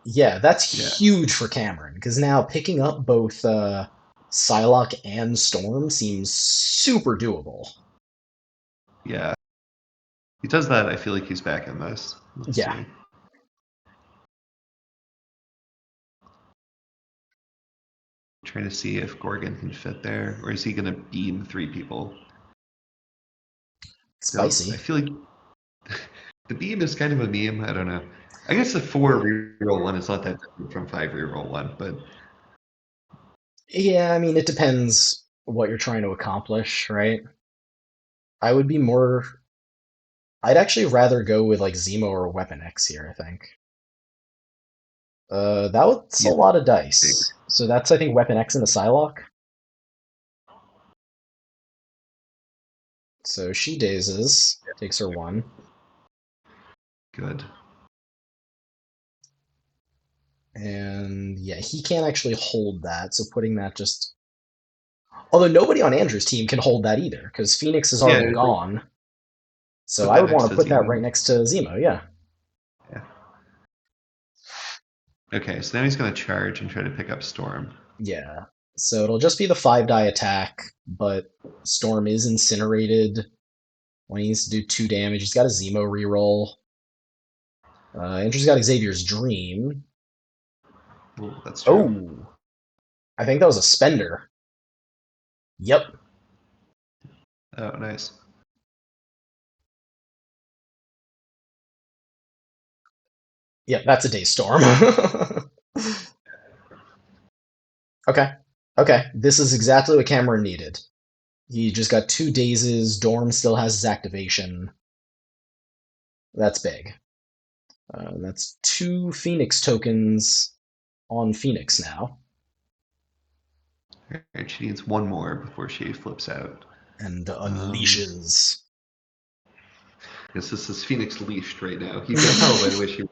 yeah, Yeah. that's huge for Cameron because now picking up both Psylocke and Storm seems super doable. Yeah. He does that. I feel like he's back in this. Let's Yeah, see. Trying to see if Gorgon can fit there, or is he going to beam 3 people? Still, I spicy. feel like the beam is kind of a meme. I don't know. I guess the 4 reroll 1 is not that different from 5 reroll 1, but Yeah, I mean, it depends what you're trying to accomplish, right? I would be more. I'd actually rather go with like Zemo or Weapon X here, I think. That's a yeah, lot of dice. So that's, I think, Weapon X and a Psylocke. So she dazes, takes her 1. good. And yeah, he can't actually hold that, so putting that just. Although nobody on Andrew's team can hold that either, because Phoenix is Yeah, already gone. So put I that would want next to to put that right Zemo. next to Zemo, yeah. Yeah. Okay, so now he's going to charge and try to pick up Storm. Yeah. So it'll just be the 5 die attack, but Storm is incinerated when he needs to do 2 damage. He's got a Zemo reroll. Andrew's got Xavier's Dream. Ooh, that's true. Oh, I think that was a spender. Yep. Oh, nice. Yep, that's a day storm. Okay. Okay. This is exactly what Cameron needed. He just got 2 dazes. Dorm still has his activation. That's big. That's two Phoenix tokens on Phoenix now, Alright, she needs one more before she flips out. and Um, unleashes. yes, this is Phoenix leashed right now. You can tell by the way she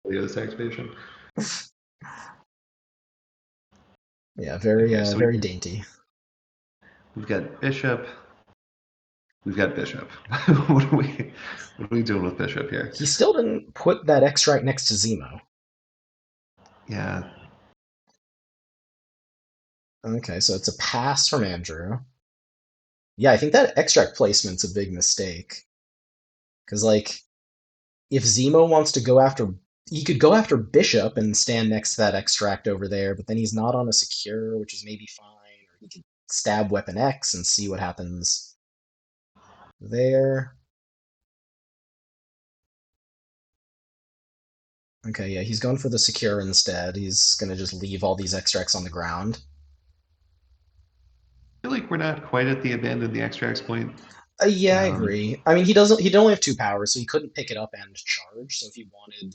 Leo's activation. Yeah, Okay, so very dainty. we've got Bishop. We've got Bishop. What are we doing with Bishop here? He still didn't put that X right next to Zemo. Yeah, Okay, so it's a pass from Andrew. Yeah, I think that extract placement's a big mistake. Because, like, if Zemo wants to go after. He could go after Bishop and stand next to that extract over there, but then he's not on a secure, which is maybe fine. Or he could stab Weapon X and see what happens there. Okay, yeah, he's going for the secure instead. He's gonna just leave all these extracts on the ground. I feel like we're not quite at the abandon the extracts point. Yeah, I Um, agree. I mean, he doesn't. He'd only have two powers, so he couldn't pick it up and charge. So if he wanted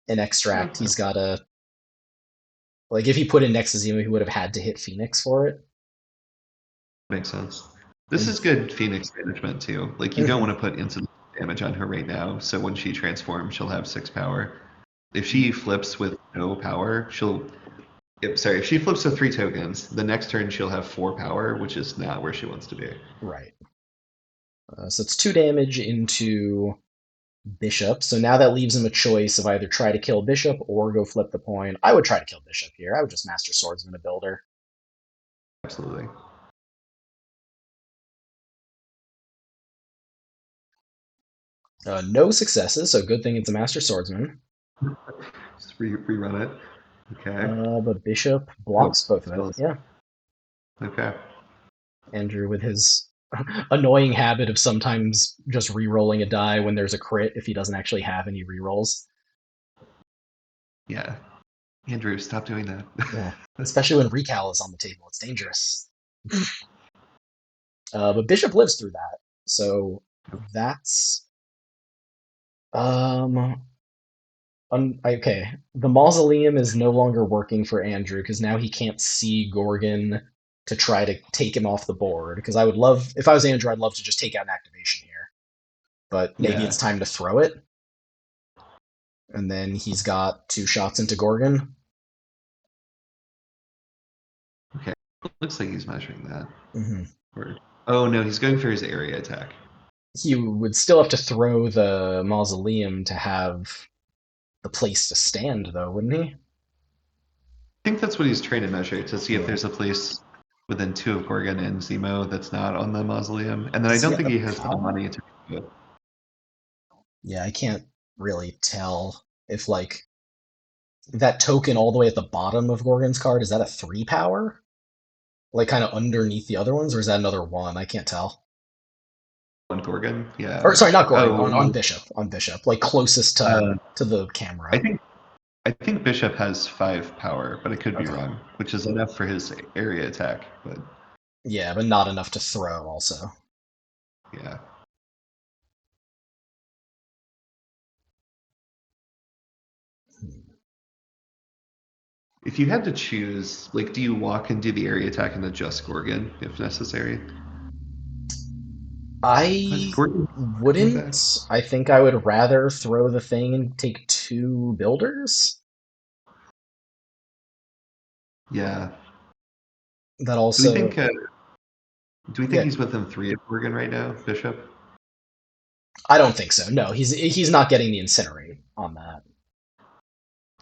an extract, okay, he's gotta like if he put in next to Zemo, he would have had to hit Phoenix for it. makes sense. This And is good Phoenix management too. Like you don't mhm, want to put instant damage on her right now, so when she transforms, she'll have 6 power. If she flips with no power, she'll. Yep, sorry, if she flips with 3 tokens, the next turn she'll have 4 power, which is not where she wants to be. right. So it's two damage into Bishop. So now that leaves him a choice of either try to kill Bishop or go flip the coin. I would try to kill Bishop here. I would just Master Swordsman a builder. Absolutely. No successes, so good thing it's a Master Swordsman. Just rerun it. Okay. But Bishop Oh, blocks both of it. still Yeah. okay. Andrew with his annoying habit of sometimes just re-rolling a die when there's a crit if he doesn't actually have any re-rolls. Yeah. Andrew, stop doing that. Yeah. Especially when recal is on the table. It's dangerous. But Bishop lives through that. So that's um okay. The mausoleum is no longer working for Andrew because now he can't see Gorgon to try to take him off the board. Because I would love, if I was Andrew, I'd love to just take out an activation here. But maybe Yeah. it's time to throw it, and then he's got two shots into Gorgon. Okay. Looks like he's measuring that. Hmm. Or oh no, he's going for his area attack. He would still have to throw the mausoleum to have the place to stand, though, wouldn't he? I think that's what he's trying to measure to see if Yeah. there's a place within 2 of Gorgon and Zemo that's not on the mausoleum. And then I Does he don't have think the he has the power? money to do it. Yeah, I can't really tell if like that token all the way at the bottom of Gorgon's card is that a three power, like kind of underneath the other ones, or is that another one? I can't tell. On Gorgon? Yeah, I'm Or not sorry, sure. not Gorgon, Oh, on Bishop, like closest uh, to the I camera. think I think Bishop has 5 power, but I could be Okay. wrong, which is enough for his area attack. But Yeah, but not enough to throw. Also. yeah, if you had to choose, like, do you walk and do the area attack and adjust Gorgon if necessary? But I Gorgon coming back? wouldn't. I think I would rather throw the thing and take two builders. Yeah. That Do we also, think? Do we think yeah, he's within 3 of Gorgon right now, Bishop? I don't think so. No, he's not getting the incinerate on that.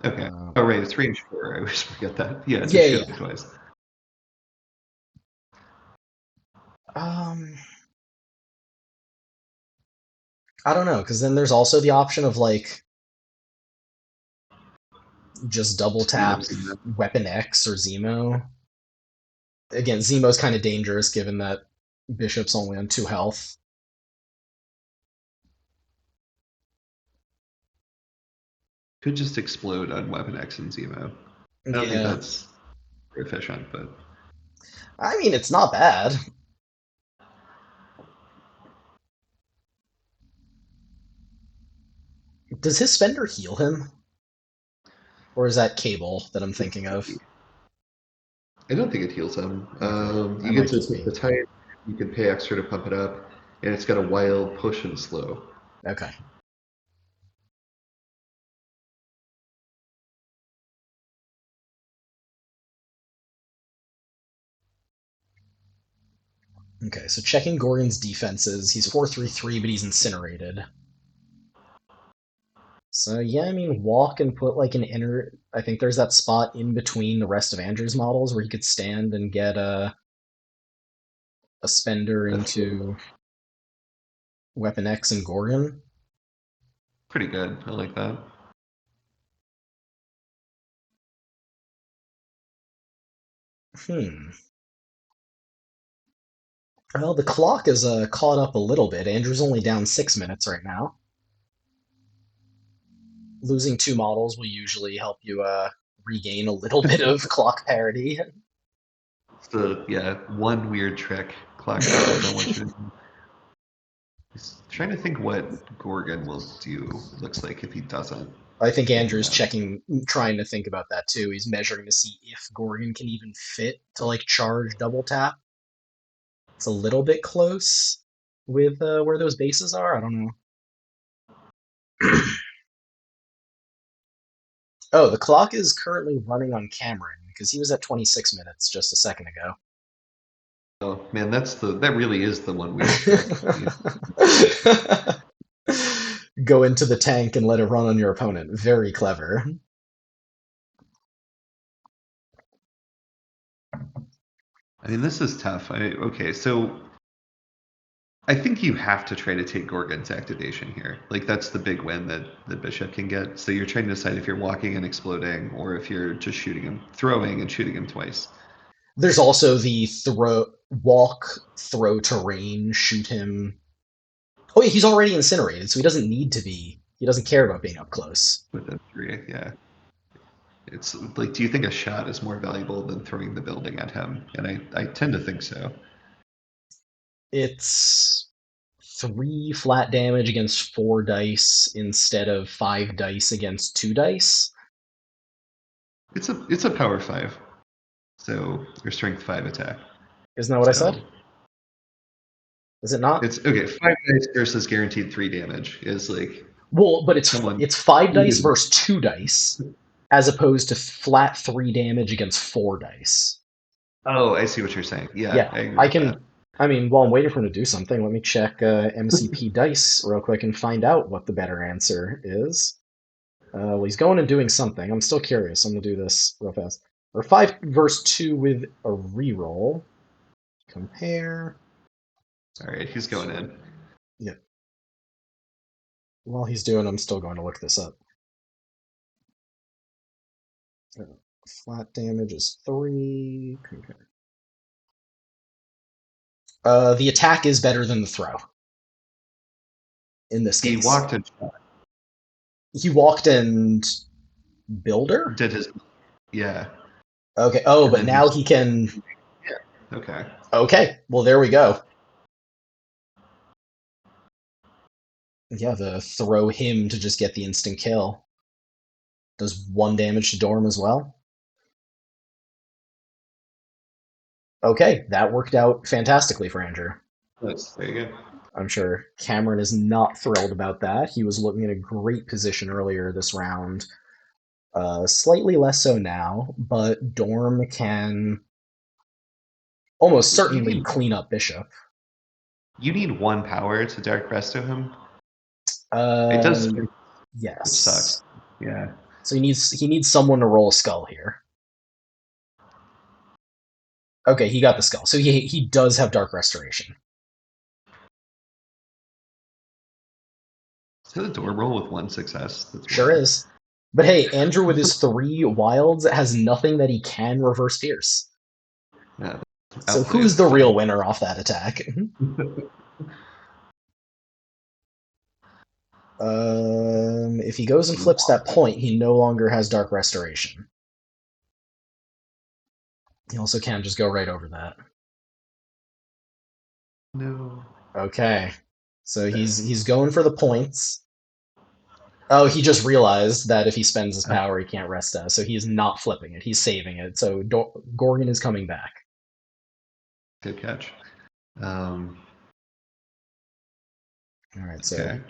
Okay. Uh, Oh right, it's range 4. I always forget that. Yeah, it yeah, just yeah. shows me twice. Um, I don't know, because then there's also the option of like just double Speed up tap Zemo. Weapon X or Zemo. Again, Zemo's kind of dangerous given that Bishop's only on two health. Could just explode on Weapon X and Zemo. I don't think Yeah, that's efficient, but I mean it's not bad. Does his spender heal him? Or is that Cable that I'm Let's thinking of? see. I don't think it heals him. Okay, You that get might to just take be. the time. You can pay extra to pump it up, and it's got a wild push and slow. Okay. Okay, so checking Gorgon's defenses. He's 4-3-3, but he's incinerated. So yeah, I mean, walk and put like an inner. I think there's that spot in between the rest of Andrew's models where he could stand and get a spender That's really into Weapon X and Gorgon. pretty good. I like that. Hmm. Well, the clock is caught up a little bit. Andrew's only down 6 minutes right now. Losing two models will usually help you regain a little bit of clock parity. It's the yeah one weird trick Clock Tower don't want you to do. He's trying to think what Gorgon will do. It looks like if he doesn't I think take him Andrew's down. checking, trying to think about that too. He's measuring to see if Gorgon can even fit to like charge double tap. It's a little bit close with where those bases are. I don't know. Oh, the clock is currently running on Cameron because he was at 26 minutes just a second ago. Oh man, that really is the one weird trick. Yeah. Go into the tank and let it run on your opponent. Very clever. I mean, this is tough. Okay, so I think you have to try to take Gorgon's activation here. Like that's the big win that the bishop can get. So you're trying to decide if you're walking and exploding or if you're just shooting him, throwing and shooting him twice. There's also the walk, throw terrain, shoot him. Oh, yeah, he's already incinerated, so he doesn't need to be. He doesn't care about being up close. With the three. Yeah. It's like, do you think a shot is more valuable than throwing the building at him? And I tend to think so. It's three flat damage against four dice instead of five dice against two dice. It's a power five, so your strength five attack. Isn't that what I said? So Is it not? it's okay. Five dice versus guaranteed three damage is like Well, but someone. it's five dice versus two dice, as opposed to flat three damage against four dice. Oh, I see what you're saying. Yeah, Yeah, I agree I with that. can. I mean, while I'm waiting for him to do something, let me check MCP dice real quick and find out what the better answer is. Well, he's going and doing something. I'm still curious. I'm gonna do this real fast. Or five versus two with a reroll. Compare. All right, he's going in. Yeah. While he's doing, I'm still going to look this up. Uh, Flat damage is three. Compare. The attack is better than the throw in this He case. walked and He walked and builder. did his yeah, Okay. Oh, and but then now he's he can. yeah. Okay. Okay. Well, there we go. Yeah, the throw him to just get the instant kill does one damage to Dorm as well. Okay, that worked out fantastically for Andrew. Nice. There you go. I'm sure Cameron is not thrilled about that. He was looking in a great position earlier this round. Slightly less so now, but Dorm can almost You certainly need clean up Bishop. you need one power to Dark Resto him. It Uh, does, which sucks. yes. Yeah. So he needs someone to roll a skull here. Okay, he got the skull. So he does have Dark Restoration. Is that a door roll with one success? That's Sure wild. is. But hey, Andrew with his three wilds has nothing that he can reverse pierce. Yeah, So who's outplayed. the real So winner off that attack? If he goes and flips that point, he no longer has Dark Restoration. He also can just go right over that. no. Okay. So Okay. he's going for the points. Oh, he just realized that if he spends his power, he can't rest us, so he is not flipping it. He's saving it. So Gorgon is coming back. Good catch. Um, All right, so okay.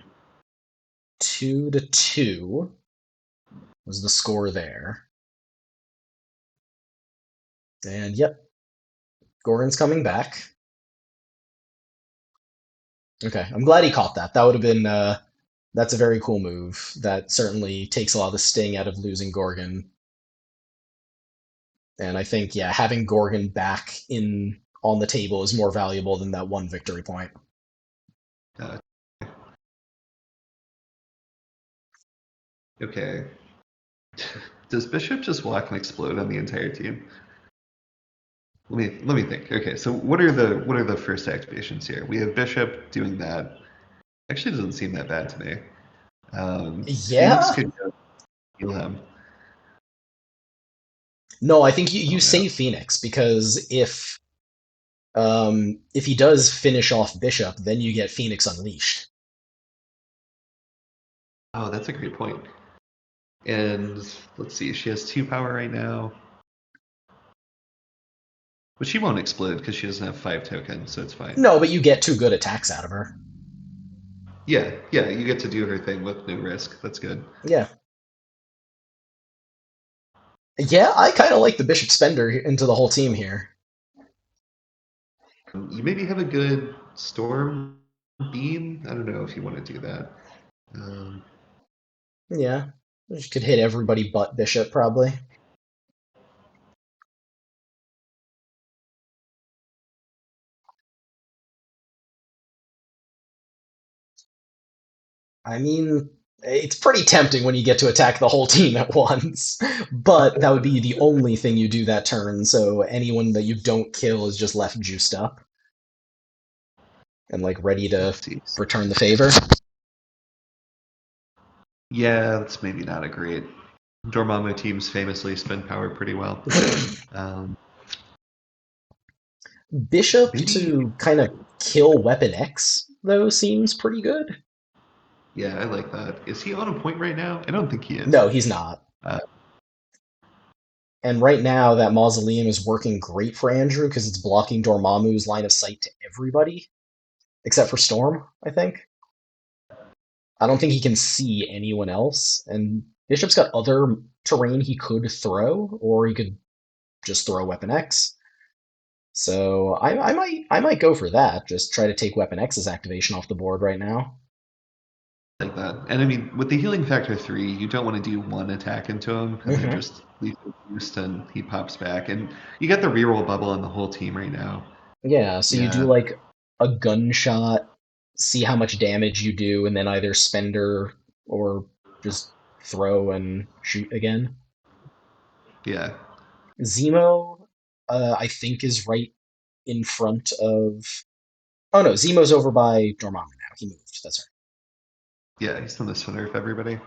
2-2 was the score there. And yep, Gorgon's coming back. Okay, I'm glad he caught that. That would have been that's a very cool move. That certainly takes a lot of the sting out of losing Gorgon. And I think yeah, having Gorgon back in on the table is more valuable than that one victory point. Uh, okay. Does Bishop just walk and explode on the entire team? Let me think. Okay, so what are the first activations here? We have Bishop doing that. Actually, doesn't seem that bad to me. Phoenix Yeah. could go heal him. No, I think you Oh no. save Phoenix because if he does finish off Bishop, then you get Phoenix Unleashed. Oh, that's a great point. And let's see, she has 2 power right now, but she won't explode because she doesn't have 5 tokens, so it's fine. No, but you get two good attacks out of her. Yeah, yeah, you get to do her thing with no risk. That's good. Yeah. Yeah, I kind of like the Bishop Spender into the whole team here. You maybe have a good storm beam. I don't know if you want to do that. Um, Yeah. She could hit everybody but Bishop, probably. I mean, it's pretty tempting when you get to attack the whole team at once, but that would be the only thing you do that turn, so anyone that you don't kill is just left juiced up and like ready to let's see. return the favor. Yeah, that's maybe not a great. Dormammu teams famously spend power pretty well. Um, Bishop maybe, to kind of kill Weapon X, though, seems pretty good. yeah, I like that. Is he on a point right now? I don't think he is. No, he's not. Uh, And right now, that Mausoleum is working great for Andrew because it's blocking Dormammu's line of sight to everybody, except for Storm, I think. I don't think he can see anyone else, and Bishop's got other terrain he could throw, or he could just throw Weapon X. So I might go for that. Just try to take Weapon X's activation off the board right now. like that. And I mean, with the healing factor 3, you don't want to do one attack into him and then Hmm. just leave him boost and he pops back. And you got the reroll bubble on the whole team right now. Yeah, so you do Yeah, like a gunshot, see how much damage you do, and then either spender or just throw and shoot again. yeah, Zemo, I think, is right in front of. Oh no, Zemo's over by Dormammu now. He moved. That's right. yeah. He's in the center of everybody.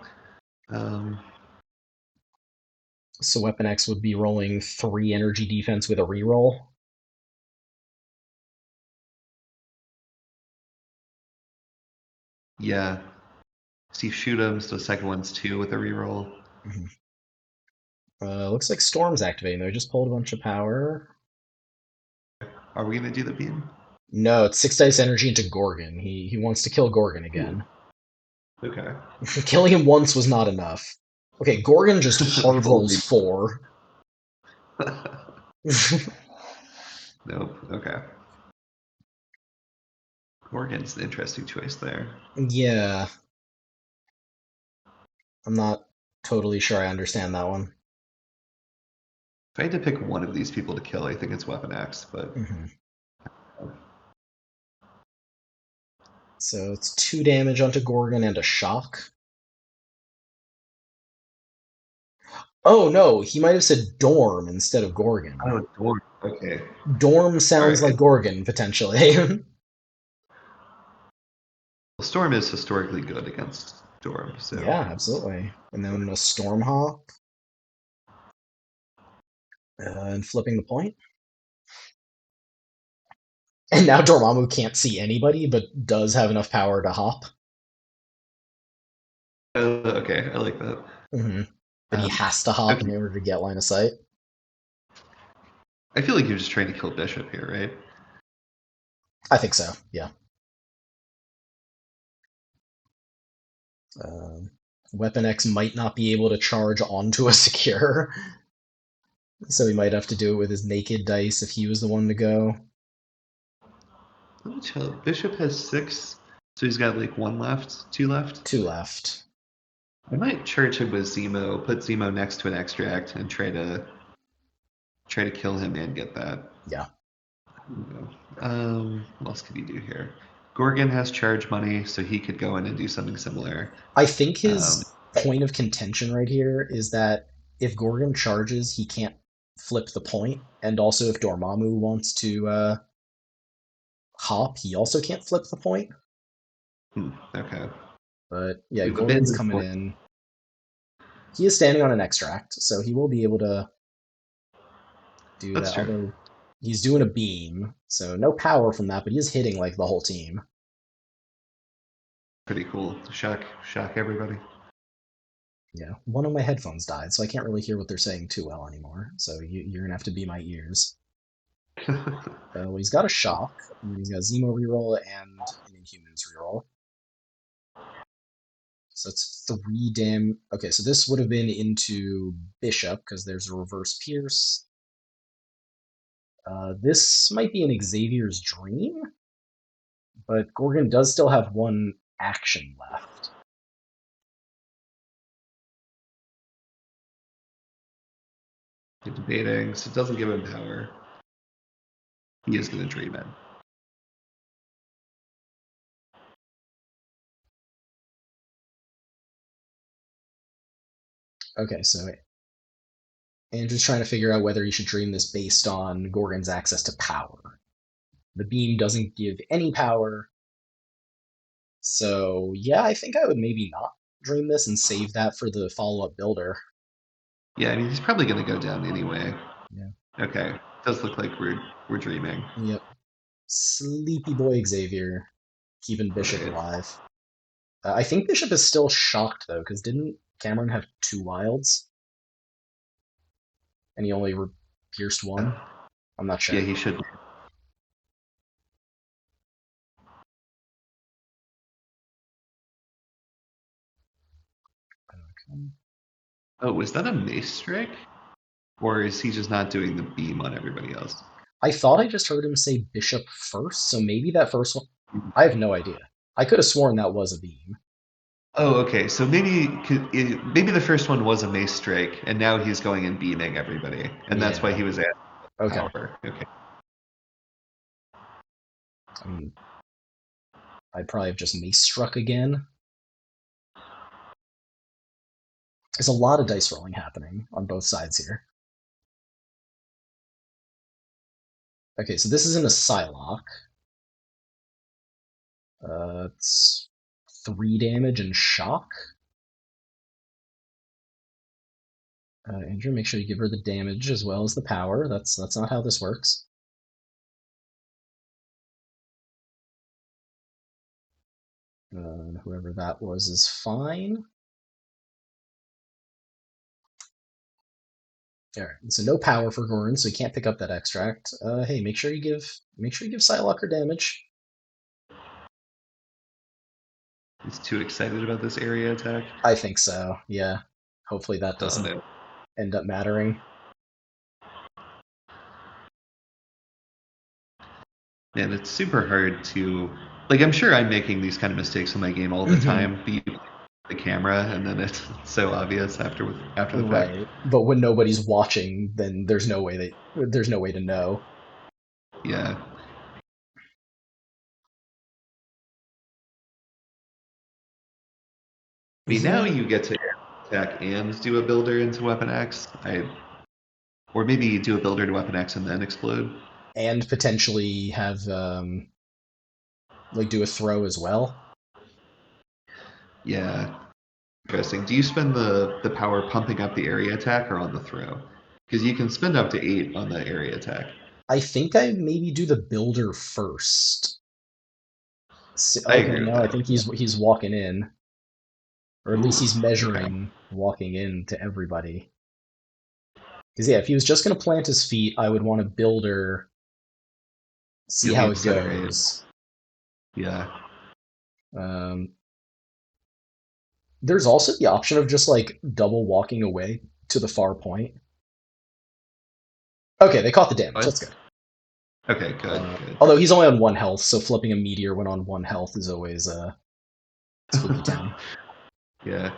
Um, So Weapon X would be rolling 3 energy defense with a reroll. yeah. Steve shoot him. So the second one's 2 with a reroll. Mhm. Looks like Storm's activating though. He just pulled a bunch of power. Are we gonna do the beam? No, it's 6 dice energy into Gorgon. He wants to kill Gorgon Ooh, again. okay. Killing him once was not enough. Okay, Gorgon just hard Full rolls beam. 4. Nope. Okay. Morgan's an interesting choice there. Yeah, I'm not totally sure I understand that one. If I had to pick one of these people to kill, I think it's Weapon X, but Hmm. So it's 2 damage onto Gorgon and a shock. Oh no, he might have said Dorm instead of Gorgon. oh, Dorm. Okay. Dorm All sounds like right. Gorgon, potentially. Well, Storm is historically good against Dorm, so Yeah, absolutely. And then a Storm Hop, and flipping the point. And now Dormammu can't see anybody, but does have enough power to hop. Okay, I like that. Hmm. But he Um, has to hop in okay, order to get line of sight. I feel like you're just trying to kill Bishop here, right? I think so. Yeah. Um, Weapon X might not be able to charge onto a secure, so he might have to do it with his naked dice if he was the one to go. Let me tell. Bishop has six, so he's got like one left, two left. Two left. I might charge him with Zemo, put Zemo next to an extract, and try to kill him and get that. Yeah. What else could he do here? Gorgon has charge money, so he could go in and do something similar. I think Um, his point of contention right here is that if Gorgon charges, he can't flip the point, and also if Dormammu wants to hop, he also can't flip the point. okay. But yeah, We've Gorgon's abandoned coming Gorgon. in. He is standing on an extract, so he will be able to do That's that. true. Although he's doing a beam, so no power from that, but he is hitting like the whole team. Pretty cool. Shock everybody. Yeah, one of my headphones died, so I can't really hear what they're saying too well anymore. So you're gonna have to be my ears. Well, he's got a shock, and then he's got Zemo reroll and an Inhumans reroll. So it's three Okay, so this would have been into Bishop because there's a reverse pierce. This might be an Xavier's dream, but Gorgon does still have one action left. You're debating, so it doesn't give him power. He is going to dream in. Okay, so Andrew's trying to figure out whether he should dream this based on Gorgon's access to power. The beam doesn't give any power, so yeah, I think I would maybe not dream this and save that for the follow-up builder. Yeah, I mean he's probably going to go down anyway. Yeah. Okay, does look like we're dreaming. Yep. Sleepy boy Xavier keeping All Bishop right. alive. I think Bishop is still shocked though, because didn't Cameron have two wilds and he only pierced one? I'm not Yeah, sure. he should. Okay. Oh, was that a mace strike? Or is he just not doing the beam on everybody else? I thought I just heard him say Bishop first, so maybe that first one. I have no idea. I could have sworn that was a beam. Oh, okay. So maybe the first one was a mace strike, and now he's going and beaming everybody, and that's why Yeah. he was at Okay. power. Okay. I mean, I'd probably have just mace struck again. There's a lot of dice rolling happening on both sides here. Okay, so this is in a Psylocke. It's 3 damage and shock. Andrew, make sure you give her the damage as well as the power. That's not how this works. Whoever that was is fine. All right, so no power for Gorin, so he can't pick up that extract. Hey, make sure you give Psylocke her damage. He's too excited about this area attack. I think so. Yeah. Hopefully that Oh doesn't no. end up mattering. Man, it's super hard to like. I'm sure I'm making these kind of mistakes in my game all the Hmm. time. But you the camera, and then it's so obvious after the fact. Right. But when nobody's watching, then there's no way to know. Yeah. I mean, now Yeah. you get to attack and do a builder into Weapon X. Or maybe do a builder to Weapon X and then explode. And potentially have like do a throw as well. Yeah. Interesting. Do you spend the power pumping up the area attack or on the throw? Because you can spend up to 8 on the area attack. I think I maybe do the builder first. I Okay, agree with no, I that. think he's walking in, Or at least Ooh, he's okay. measuring walking in to everybody. Because yeah, if he was just going to plant his feet, I would want to builder, see Get how me in it center eight. goes. Yeah. Um, there's also the option of just like double walking away to the far point. Okay, they caught the damage. What? That's good. Okay, good, good. Although he's only on one health, so flipping a meteor when on one health is always spooky town. Yeah.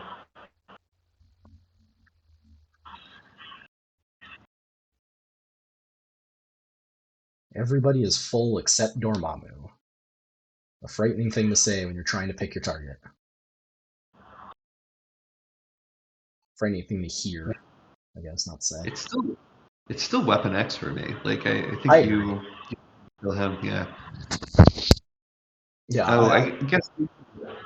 Everybody is full except Dormammu. A frightening thing to say when you're trying to pick your target. Frightening thing to hear, I guess, not say. It's still it's still Weapon X for me. Like I I think agree. you kill him, yeah. Yeah, Oh, I guess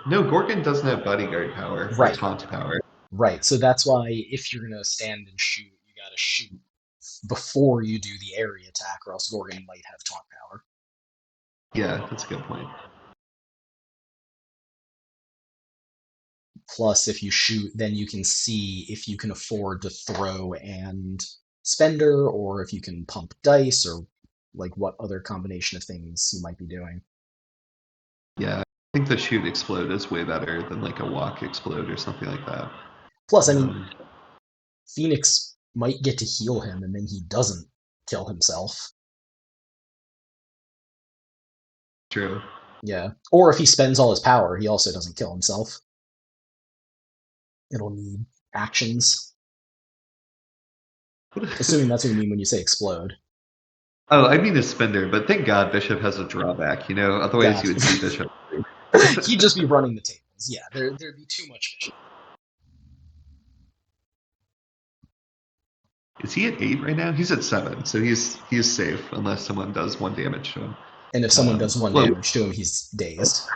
no, Gorgon doesn't have bodyguard power or right, taunt power. right. So that's why if you're gonna stand and shoot, you gotta shoot before you do the area attack, or else Gorgon might have taunt power. Yeah, that's a good point. Plus, if you shoot, then you can see if you can afford to throw and spender, or if you can pump dice, or like what other combination of things you might be doing. Yeah, I think the shoot explode is way better than like a walk explode or something like that. Plus, I mean, Um, Phoenix might get to heal him, and then he doesn't kill himself. true. Yeah. Or if he spends all his power, he also doesn't kill himself. It'll need actions. Assuming that's what you mean when you say explode. Oh, I mean a spender, but thank God Bishop has a drawback, you know? Otherwise God. you would see Bishop. He'd just be running the tables. Yeah, there'd be too much vision. Is he at 8 right now? He's at 7, so he's safe unless someone does 1 damage to him. And if someone does one Well, damage to him, he's dazed.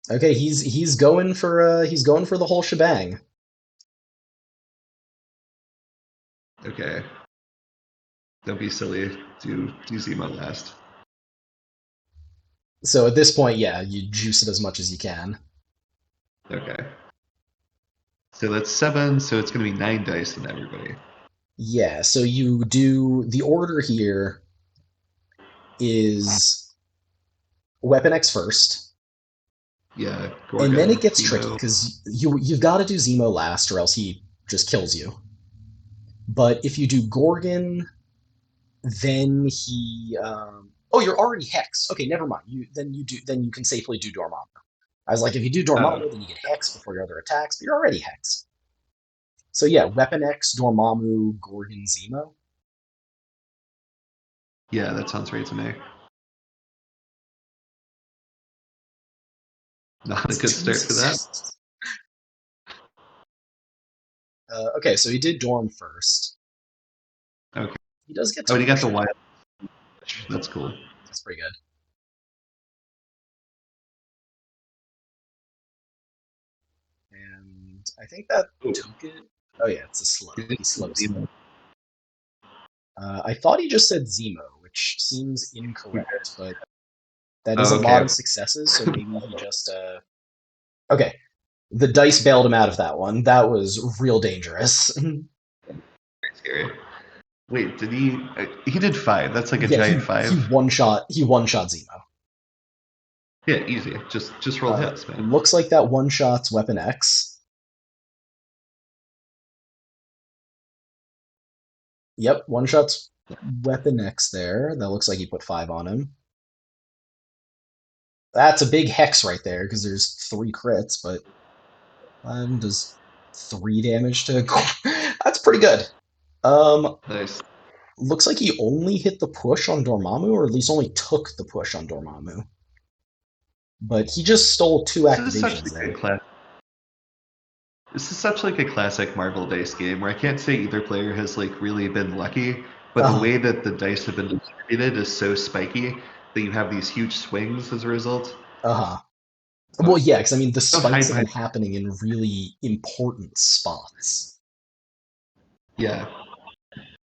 Okay, he's going for the whole shebang. okay. Don't be silly. Do Zemo last. So at this point, yeah, you juice it as much as you can. Okay. So that's 7, so it's gonna be 9 dice in everybody. Yeah, so you do the order here is Weapon X first, Yeah, and then Gorgon, it gets tricky Zemo. because you've got to do Zemo last, or else he just kills you. But if you do Gorgon, then he oh, you're already hexed. Okay, never mind. Then you can safely do Dormammu. I was like, if you do Oh, Dormammu, then you get hexed before your other attacks, but you're already hexed. So yeah, Weapon X, Dormammu, Gorgon, Zemo. yeah, that sounds right to me. Not a It's good start for that. Jesus. Okay, so he did Dorm first. Okay. He does get Oh, to and you got push the it. wild. That's cool. That's pretty good. And I think that Ooh, took it. Oh yeah, it's a slow. you did He slows him. Zemo. I thought he just said Zemo, which seems incorrect, but that is a Oh, lot of okay. successes, so maybe he just okay. The dice bailed him out of that one. That was real dangerous. Very scary. Wait, did he? He did 5. That's like a Yeah, giant he 5. one shot Zemo. Yeah, easy. Just roll hits, man. Looks like that one shot's Weapon X. Yep, one shot's Weapon X there. That looks like he put 5 on him. That's a big hex right there because there's 3 crits, but does 3 damage to. That's pretty good. Um, Nice. looks like he only hit the push on Dormammu, or at least only took the push on Dormammu. But he just stole 2 This is such activations like a there. class. This is such like a classic Marvel Dice game where I can't say either player has like really been lucky, but the Uh way that the dice have been distributed is so spiky that you have these huge swings as a result. huh. Uh, Well, yeah, because I mean the don't hide spikes have been behind. happening in really important spots. Yeah,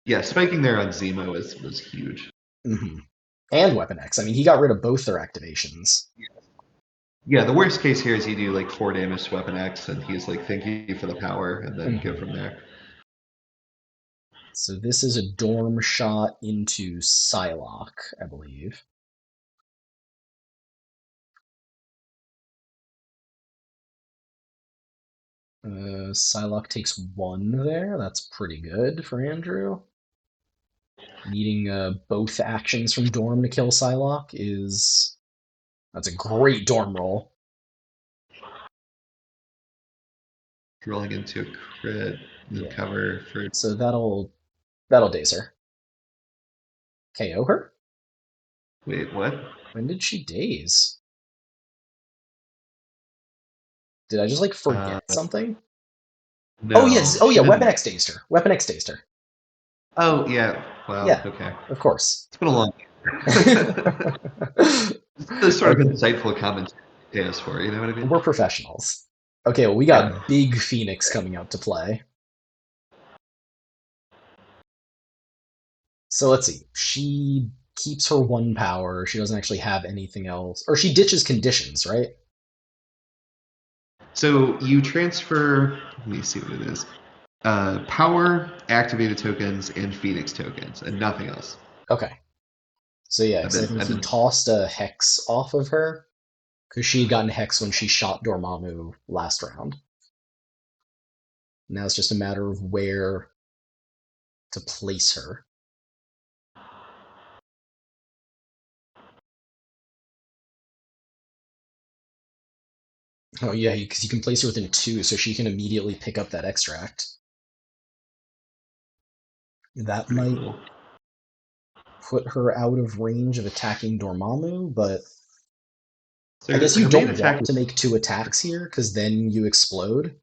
yeah. Spiking there on Zemo was huge. Hmm. And Weapon X. I mean, he got rid of both their activations. Yeah, the worst case here is you do like 4 damage to Weapon X, and he's like, "Thank you for the power," and then go Mhm. from there. So this is a dorm shot into Psylocke, I believe. Psylocke takes one there. That's pretty good for Andrew. Needing both actions from Dorm to kill Psylocke is that's a great Dorm roll. Rolling into a crit, then Yeah. cover for. So that'll daze her. KO her? Wait, what? When did she daze? Did I just like Uh, forget something? Oh no, yes. Oh she yeah. Weapon didn't. X dazed her. Weapon X dazed her. Oh yeah. Wow. Yeah. Okay. Of course. It's been a long. This sort of Okay. insightful comments is for. You know what I mean? We're professionals. Okay. Well, we Yeah. got Big Phoenix coming out to play. So let's see. She keeps her one power. She doesn't actually have anything else. Or she ditches conditions, right? So you transfer. Let me see what it is. Power, activated tokens, and Phoenix tokens, and nothing else. Okay. So yeah, And because I then, think and he then tossed a hex off of her because she had gotten hex when she shot Dormammu last round. Now it's just a matter of where to place her. Oh yeah, because you can place her within two, so she can immediately pick up that extract. That pretty might cool. put her out of range of attacking Dormammu, but So I guess you her main don't attack want to is make two attacks here, because then you explode,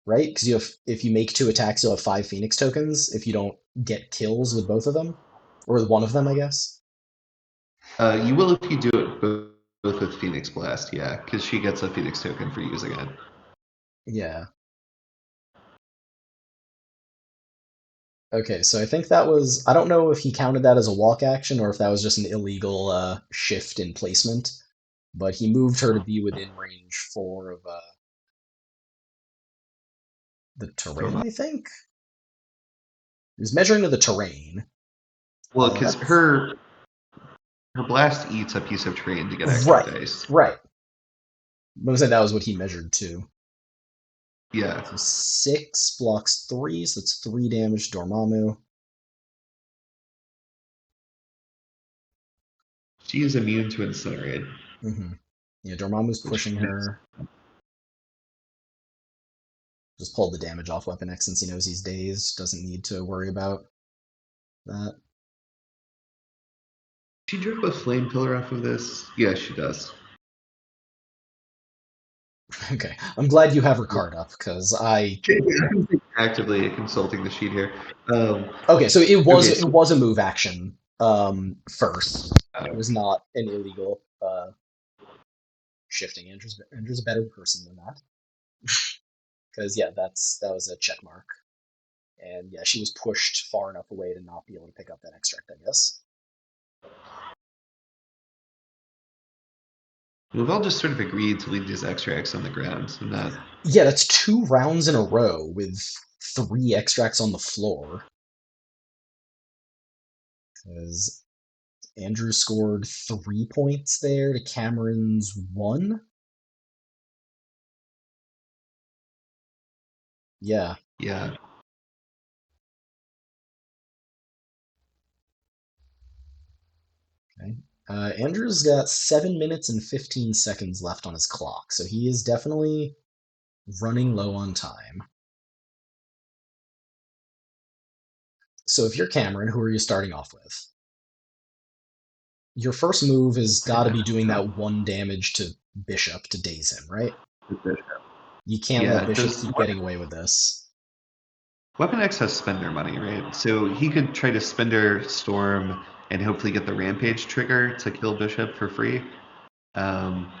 right? Because you have if you make two attacks, you'll have five Phoenix tokens if you don't get kills with both of them, or with one of them, I guess. you will if you do it both with Phoenix Blast, yeah, because she gets a Phoenix token for using it. Yeah. Okay, so I think that was. I don't know if he counted that as a walk action or if that was just an illegal shift in placement, but he moved her to be within range four of the terrain, Dormammu. I think. He was measuring to the terrain. Well, because That's her blast eats a piece of terrain to get extra right, dice. right. But I said that was what he measured to. Yeah, So six blocks three, so it's three damage to Dormammu. she is immune to incinerate, Mm-hmm. Yeah, Dormammu's which pushing makes her. Just pulled the damage off Weapon X since he knows he's dazed. Doesn't need to worry about that. she drip a flame pillar off of this. Yeah, she does. Okay, I'm glad you have her card up because I. I'm actively consulting the sheet here. Um, Okay, so okay, it so was a move action first. It uh, was not an illegal shifting. Andrew's a better person than that because yeah, that was a check mark. And yeah, she was pushed far enough away to not be able to pick up that extract, I guess. we've all just sort of agreed to leave these extracts on the ground. I'm not. Yeah, that's two rounds in a row with three extracts on the floor. Because Andrew scored 3 points there to Cameron's one. Yeah. Yeah. Okay. Andrew's got 7 minutes and 15 seconds left on his clock, so he is definitely running low on time. So if you're Cameron, who are you starting off with? Your first move has got to be doing that one damage to Bishop to daze him, right? You can't let Yeah. Bishop Does keep getting away with this. Weapon X has spender money, right? So he could try to spender Storm and hopefully get the Rampage trigger to kill Bishop for free. Um,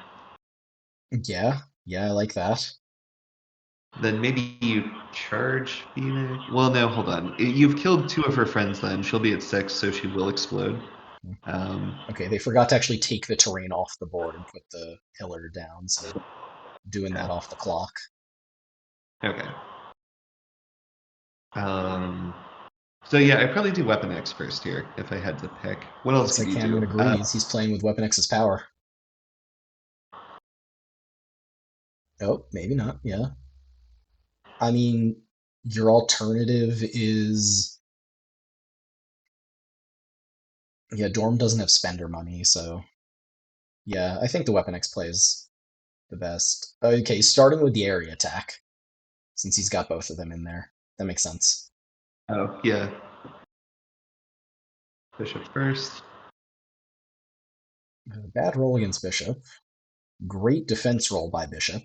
Yeah, yeah, I like that. then maybe you charge Phoenix. Well, no, hold on. You've killed two of her friends then. She'll be at 6, so she will explode. Okay, they forgot to actually take the terrain off the board and put the pillar down, so doing that Yeah. off the clock. Okay. Um, so yeah, I'd probably do Weapon X first here if I had to pick. What else Looks could like you do? Cameron agrees. He's playing with Weapon X's power. Oh, maybe not. Yeah. I mean, your alternative is yeah, Dorm doesn't have spender money, so yeah, I think the Weapon X plays the best. Okay, starting with the area attack, since he's got both of them in there. That makes sense. Oh yeah, Bishop first. Bad roll against Bishop. Great defense roll by Bishop.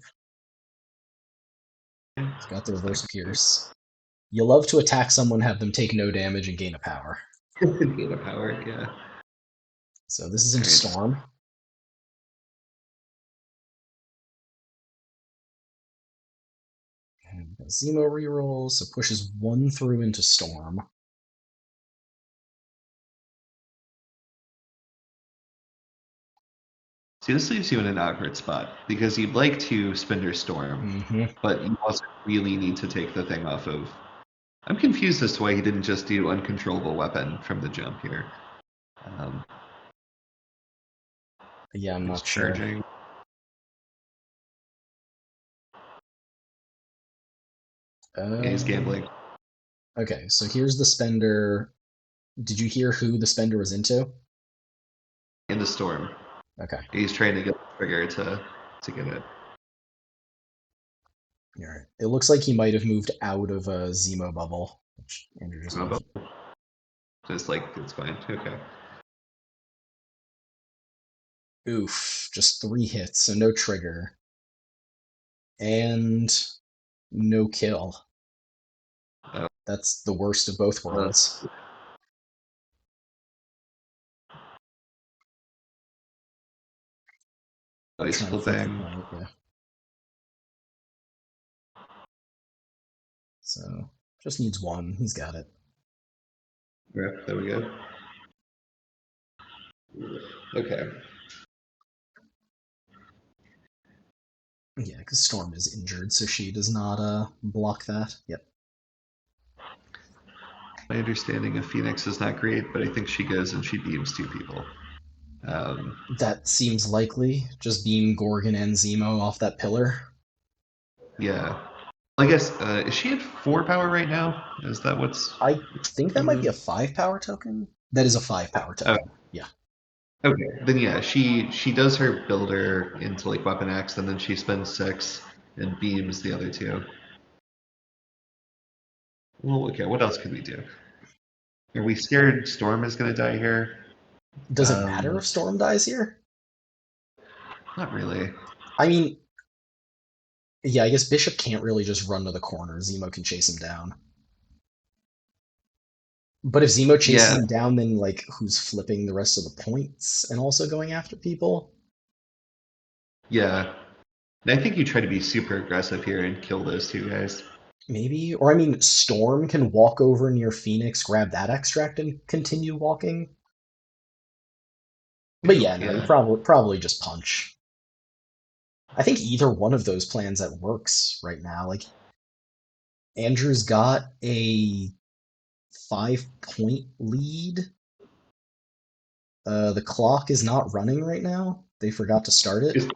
He's got the What's reverse that? pierce. You love to attack someone, have them take no damage, and gain a power. Gain of power. Yeah. So this is All into right. Storm. And Zemo reroll, so pushes one through into Storm. See, this leaves you in an awkward spot because you'd like to Spender Storm, Mm-hmm. but you also really need to take the thing off of. I'm confused as to why he didn't just do uncontrollable weapon from the jump here. Um, Yeah, I'm he's not sure. charging. Yeah, he's Uh, gambling okay, so here's the spender. Did you hear who the spender was into? in the storm. Okay, He's trying to get the trigger to get it. all right. It looks like he might have moved out of a Zemo bubble, which Andrew just But moved. just like it's fine. Okay. Oof, just three hits, so no trigger. And no kill. Uh, That's the worst of both uh, worlds. he's Trying to flip the flipping. point, yeah. So just needs one. He's got it. Yep, there we go. Okay. Yeah, because Storm is injured, so she does not block that. Yep. My understanding of Phoenix is not great, but I think she goes and she beams two people. Um, That seems likely. Just beam Gorgon and Zemo off that pillar. yeah. I guess is she at 4 power right now? Is that I what's think that going might be on? a 5 power token. That is a 5 power Oh, token. Yeah. okay. Then yeah, she does her builder into like Weapon X, and then she spends 6 and beams the other two. Well, okay. What else could we do? Are we scared Storm is going to die here? Does it matter if Storm dies here? Not really. I mean, yeah, I guess Bishop can't really just run to the corner. Zemo can chase him down. But if Zemo chases Yeah, him down, then like who's flipping the rest of the points and also going after people? yeah. And I think you try to be super aggressive here and kill those two guys. Maybe. Or I mean, Storm can walk over near Phoenix, grab that extract, and continue walking. But yeah, no, you Yeah. probably just punch. I think either one of those plans that works right now. Like Andrew's got a 5 point lead. The clock is not running right now. They forgot to start it.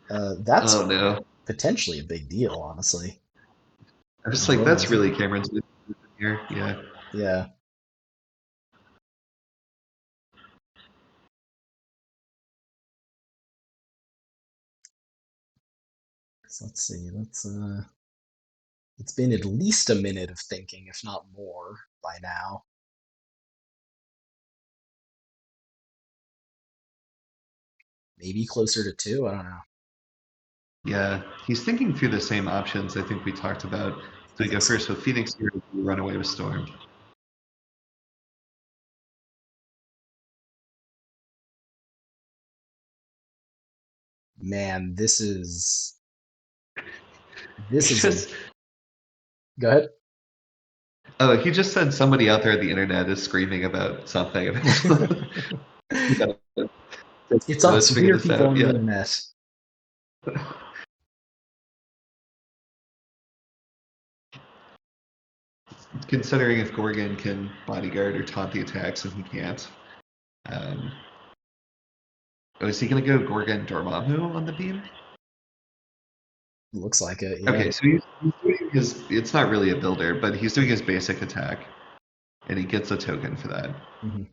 Oh That's no. potentially a big deal, honestly. I was like, Dorm that's doesn't. really Cameron's here. Yeah. Yeah. So let's see. Let's It's been at least a minute of thinking, if not more, by now. Maybe closer to two. I don't know. Yeah. He's thinking through the same options I think we talked about. I So we go think so. first with Phoenix here, we run away with Storm. Man, this It's is a. just Go ahead. Oh, he just said somebody out there on the internet is screaming about something. We gotta- It's Let's us, figure weird this people out. on the Yeah. internet. Considering if Gorgon can bodyguard or taunt the attacks and he can't. Um, oh, is he going to go Gorgon Dormammu on the beam? Looks like it, yeah. Okay, so he's doing his. It's not really a builder, but he's doing his basic attack, and he gets a token for that. Hmm.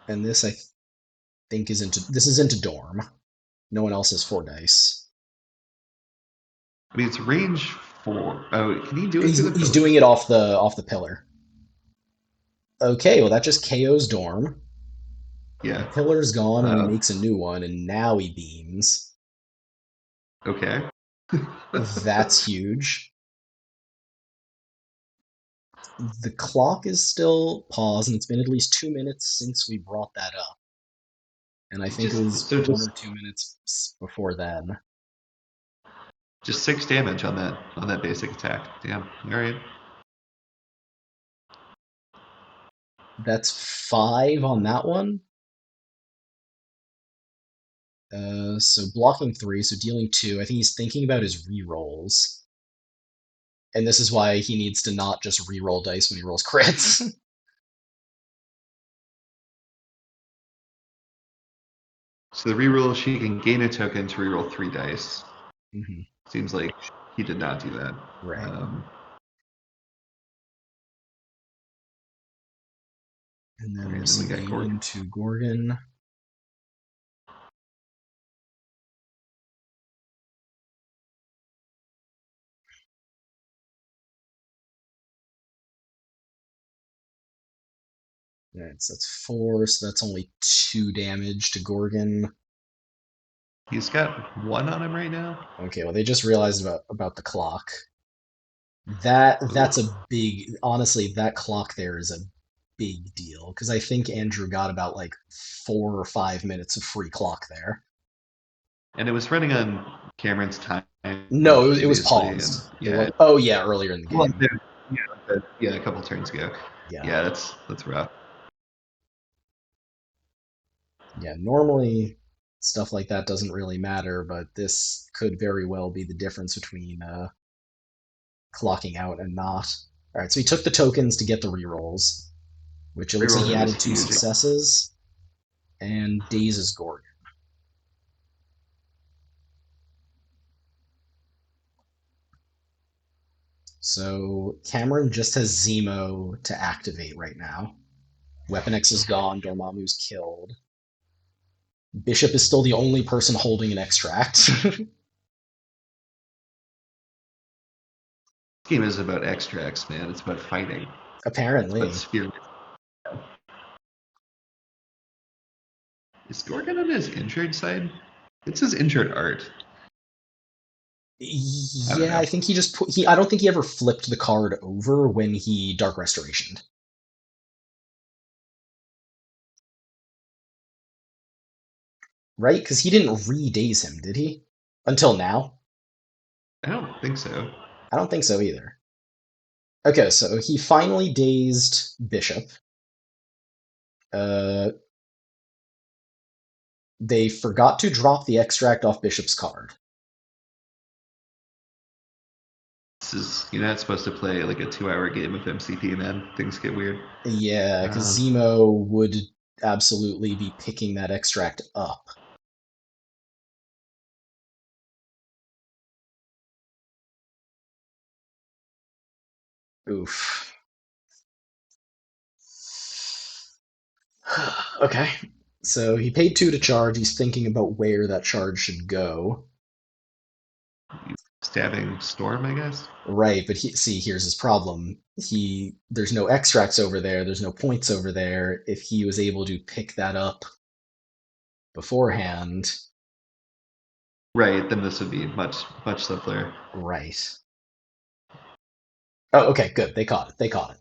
And this, I think, is into Dorm. No one else has 4 dice. I mean, it's range 4. Oh, can he do it through the He's pillar? doing it off the pillar. Okay, well that just KOs Dorm. The Yeah. pillar's gone, and he Uh, makes a new one, and now he beams. okay. That's huge. The clock is still paused, and it's been at least 2 minutes since we brought that up. And I think it just was so 1 or 2 minutes before then. just 6 damage on that basic attack. Damn. All right. That's 5 on that one. So blocking 3, so dealing 2. I think he's thinking about his rerolls. And this is why he needs to not just reroll dice when he rolls crits. So the reroll, she can gain a token to reroll 3 dice. Hmm. Seems like he did not do that. Right. And All then right, we're and then we got sending it Gorgon. into Gorgon. Alright, so that's 4, so that's only 2 damage to Gorgon. He's got 1 on him right now. Okay, well they just realized about the clock. That's Oof. a big, honestly, that clock there is a big deal because I think Andrew got about like 4 or 5 minutes of free clock there. And it was running on Cameron's time No, it was previously, and paused. It yeah, was, oh yeah, earlier in the well, game. yeah, yeah, a couple turns ago. Yeah, Yeah, that's rough. yeah. Normally, stuff like that doesn't really matter, but this could very well be the difference between clocking out and not. All right, so he took the tokens to get the rerolls, which it looks like Reroll he him is added two huge. successes and dazes Gorgon. So Cameron just has Zemo to activate right now. Weapon X is gone. Dormammu's killed. Bishop is still the only person holding an extract. This game is about extracts, man. It's about fighting. It's about Apparently. spirit. Is Gorgon on his injured side? It's his injured art. I don't Yeah, know. I think he just put he I don't think he ever flipped the card over when he Dark Restoration. Right? Because he didn't re-daze him, did he? Until now? I don't think so. I don't think so either. Okay, so he finally dazed Bishop. Uh, they forgot to drop the extract off Bishop's card. This is you're not supposed to play like a 2-hour game of MCP, man. Things get weird. Yeah, because Um, Zemo would absolutely be picking that extract up. Oof. Okay. So he paid 2 to charge. He's thinking about where that charge should go. Stabbing Storm, I guess. Right, but see, here's his problem. There's no extracts over there. There's no points over there. If he was able to pick that up beforehand, Right, then this would be much simpler. right. Oh, okay, good. They caught it. They caught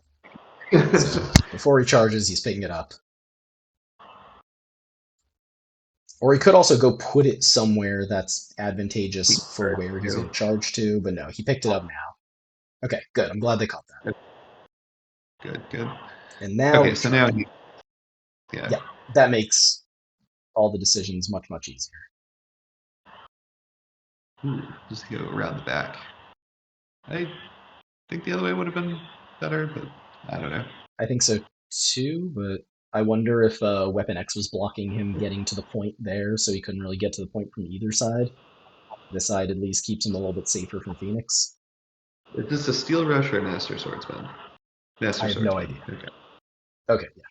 it. So before he charges, he's picking it up. Or he could also go put it somewhere that's advantageous for where he's going to charge to, but no, he picked it up now. Okay, good. I'm glad they caught that. Good, good. And now Okay, we so charge. now yeah. Yeah, that makes all the decisions much, much easier. Ooh, just go around the back. I think the other way would have been better, but I don't know. I think so too, but I wonder if Weapon X was blocking him getting to the point there, so he couldn't really get to the point from either side. This side at least keeps him a little bit safer from Phoenix. Is this a steel rush or a master swordsman? I Master have no swordsman. idea. Okay. Okay, yeah.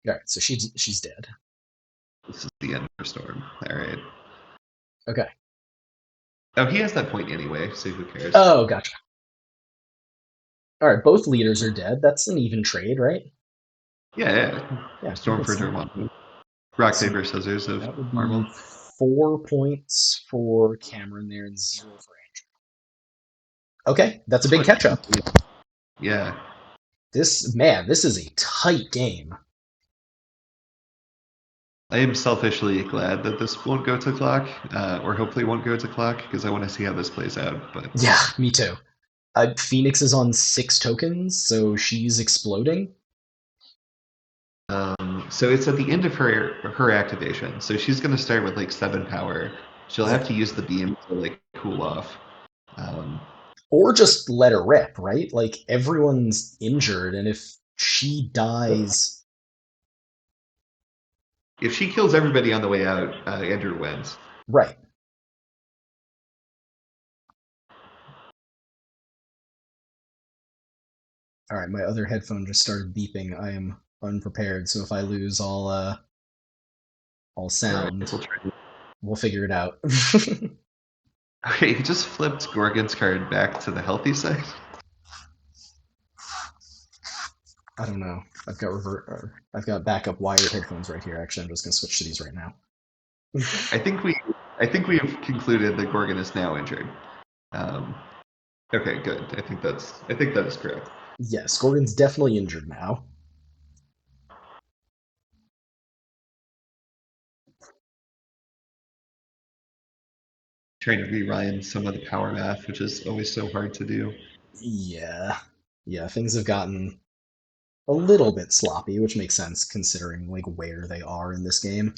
All right, so she's dead. This is the end of storm. All right. Okay. Oh, he has that point anyway, so who cares? Oh, gotcha. All right, both leaders are dead. That's an even trade, right? Yeah, yeah. Yeah, keep Storm it for simple. Dormammu. Rock, So paper, scissors of that would Marvel. be 4 points for Cameron there and 0 for Andrew. Okay, that's a This big one, catch up. yeah. This is a tight game. I am selfishly glad that this won't go to clock, or hopefully won't go to clock, because I want to see how this plays out. But Yeah, me too. Phoenix is on 6 tokens, so she's exploding. so it's at the end of her activation. So she's going to start with like 7 power. She'll Yeah. have to use the beam to like cool off. Um, Or just let her rip, right? Like everyone's injured, and if she dies, if she kills everybody on the way out, Andrew wins. right. All right, my other headphone just started beeping. I am unprepared, so if I lose all All right, sound, we'll try. we'll figure it out. Okay, he just flipped Gorgon's card back to the healthy side. I don't know. I've got backup wired headphones right here. Actually, I'm just gonna switch to these right now. I think we, I think we have concluded that Gorgon is now injured. Um, okay, good. I think that is correct. Yes, Gorgon's definitely injured now. Trying to rewind some of the power math, which is always so hard to do. Yeah, yeah, things have gotten a little bit sloppy, which makes sense considering like where they are in this game.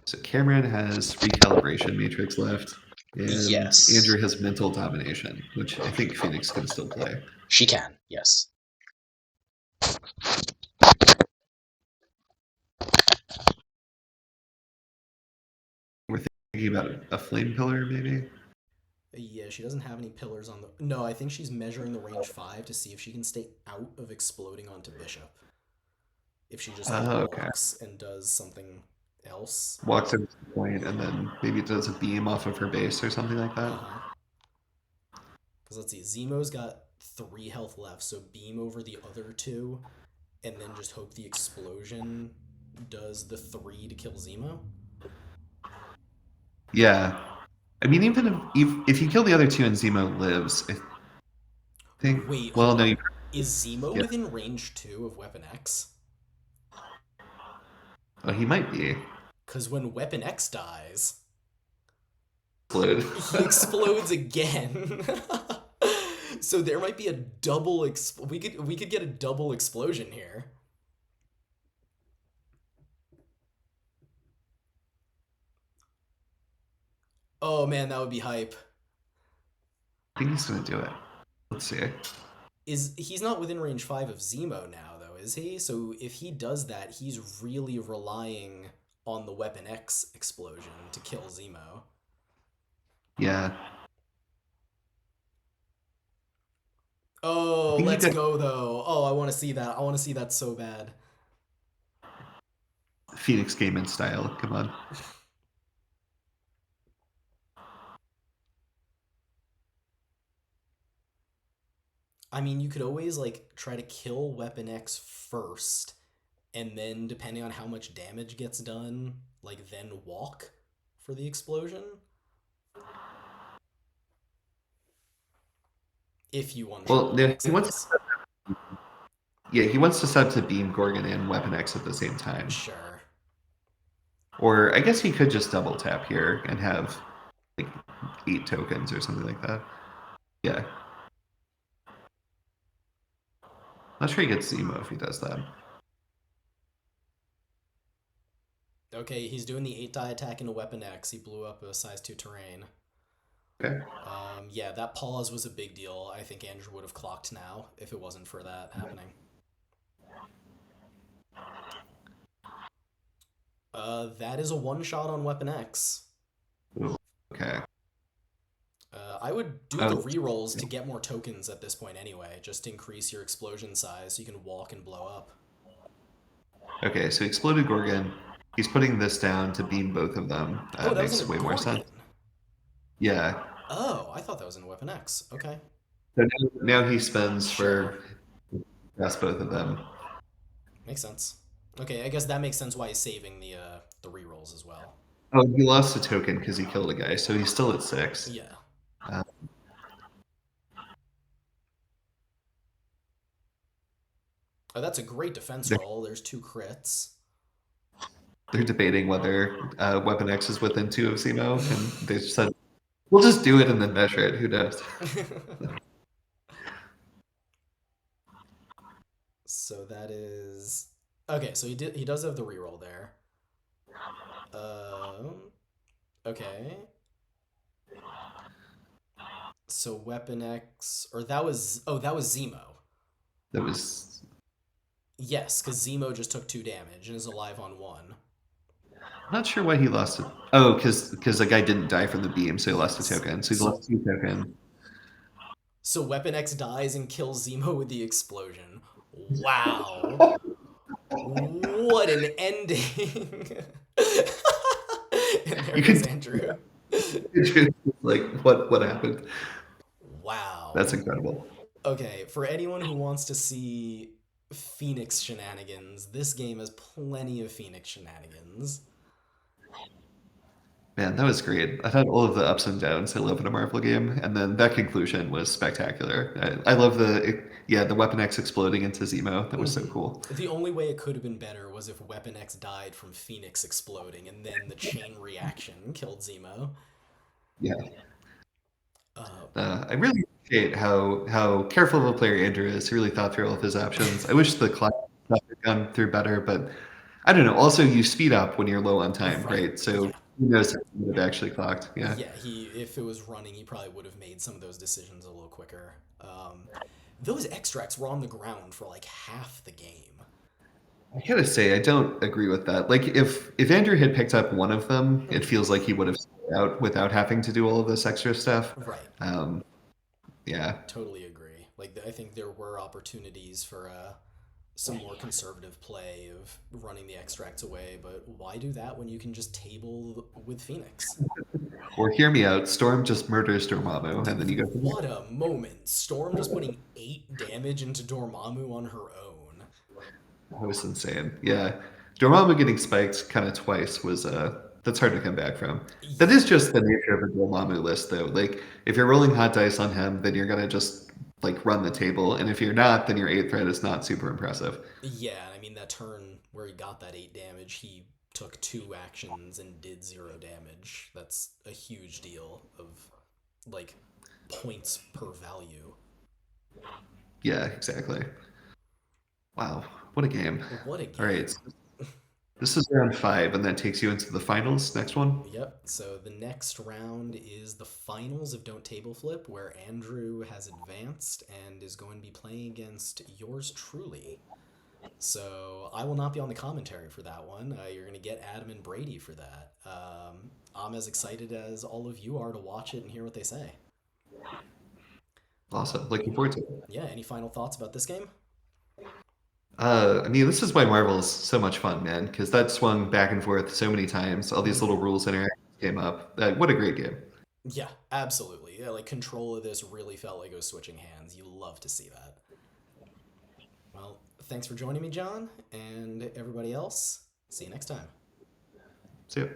So Cameron has recalibration matrix left, and Yes, Andrew has mental domination, which I think Phoenix can still play. she can. Yes. We're thinking about a flame pillar, maybe. Yeah, she doesn't have any pillars on the. No, I think she's measuring the range 5 to see if she can stay out of exploding onto Bishop. If she just like Oh, okay. walks and does something else. Walks over to the point and then maybe does a beam off of her base or something like Uh that. huh. Because let's see, Zemo's got 3 health left, so beam over the other 2, and then just hope the explosion does the 3 to kill Zemo. Yeah. I mean, even if you kill the other two and Zemo lives, I think. Wait, Well, hold no, on. Is Zemo yeah. within range 2 of Weapon X? Oh, he might be. Because when Weapon X dies, Explode. he explodes again. So there might be a double we could get a double explosion here. Oh man, that would be hype. I think he's gonna do it. Let's see. Is he's not within range 5 of Zemo now though, is he? So if he does that, he's really relying on the Weapon X explosion to kill Zemo. Yeah. I Oh, think he let's does go though. Oh, I want to see that. I want to see that so bad. Phoenix Gaiman style. Come on. I mean, you could always like try to kill Weapon X first, and then depending on how much damage gets done, like then walk for the explosion. If you want to show Well, Weapon no, X, I guess. he wants to set up to beam Gorgon and Weapon X at the same time. Sure. Or I guess he could just double tap here and have like 8 tokens or something like that. Yeah. Not sure he gets Zemo if he does that. Okay, he's doing the 8 die attack into Weapon X. He blew up a size 2 terrain. Okay. Yeah, that pause was a big deal. I think Andrew would have clocked now if it wasn't for that happening. That is a one shot on Weapon X. Ooh, okay. I would do the Oh, rerolls to get more tokens at this point anyway, just to increase your explosion size so you can walk and blow up. okay. So exploded Gorgon. He's putting this down to beam both of them. Oh, that was in a Makes way more sense. Gorgon. Yeah. Oh, I thought that was in Weapon X. Okay. So now he spends Sure. for best both of them. Makes sense. Okay, I guess that makes sense why he's saving the rerolls as well. Oh, he lost a token because he killed a guy, so he's still at 6. Yeah. Uh, Oh, that's a great defense they're, roll. There's 2 crits. they're debating whether Weapon X is within 2 of Zemo, and they said, we'll just do it and then measure it. Who knows? So that is okay. So he does have the reroll there. Um. Okay. So Weapon X, or that was Zemo. That was Yes, because Zemo just took 2 damage and is alive on 1. not sure why he lost it. Oh, because the guy didn't die from the beam, so he lost a Yes. token. So he So lost 2 tokens. so Weapon X dies and kills Zemo with the explosion. Wow. What an ending. And there You goes can Andrew. like what happened? Wow. That's incredible. Okay, for anyone who wants to see Phoenix shenanigans, this game has plenty of Phoenix shenanigans. Man, that was great. I had all of the ups and downs I love in a Marvel game, and then that conclusion was spectacular. I love the Weapon X exploding into Zemo. That was so cool. The only way it could have been better was if Weapon X died from Phoenix exploding and then the chain reaction killed Zemo. Yeah, Uh, I really appreciate how careful of a player Andrew is. He really thought through all of his options. I wish the clock stuff had gone through better, but I don't know. Also, you speed up when you're low on time, right. right? So Yeah. who knows if he would have actually clocked? Yeah. Yeah, if it was running, he probably would have made some of those decisions a little quicker. Those extracts were on the ground for like half the game. I gotta say, I don't agree with that. Like, if Andrew had picked up one of them, it feels like he would have stayed out without having to do all of this extra stuff. Right. Um, yeah, Totally agree. Like I think there were opportunities for some more conservative play of running the extracts away, but why do that when you can just table with Phoenix? or hear me out. Storm just murders Dormammu, and then you go from there. What a moment! Storm just putting 8 damage into Dormammu on her own. That was insane. Yeah, Dormammu getting spiked kind of twice was that's hard to come back from. That is just the nature of a Dormammu list, though. Like, if you're rolling hot dice on him, then you're gonna just like run the table, and if you're not, then your 8th threat is not super impressive. Yeah, I mean that turn where he got that 8 damage, he took 2 actions and did 0 damage. That's a huge deal of like points per value. Yeah, exactly. Wow, what a game! What a All right, game. so this is round 5, and that takes you into the finals. Next one. Yep. So the next round is the finals of Don't Table Flip, where Andrew has advanced and is going to be playing against yours truly. So I will not be on the commentary for that one. You're going to get Adam and Brady for that. I'm as excited as all of you are to watch it and hear what they say. Awesome. Looking forward to it. Yeah. Any final thoughts about this game? I mean, this is why Marvel's so much fun, man, because that swung back and forth so many times. All these little rules interactions came up. What a great game. Yeah, absolutely. Yeah, like control of this really felt like it was switching hands. You love to see that. Well, thanks for joining me, John, and everybody else. See you next time. See ya.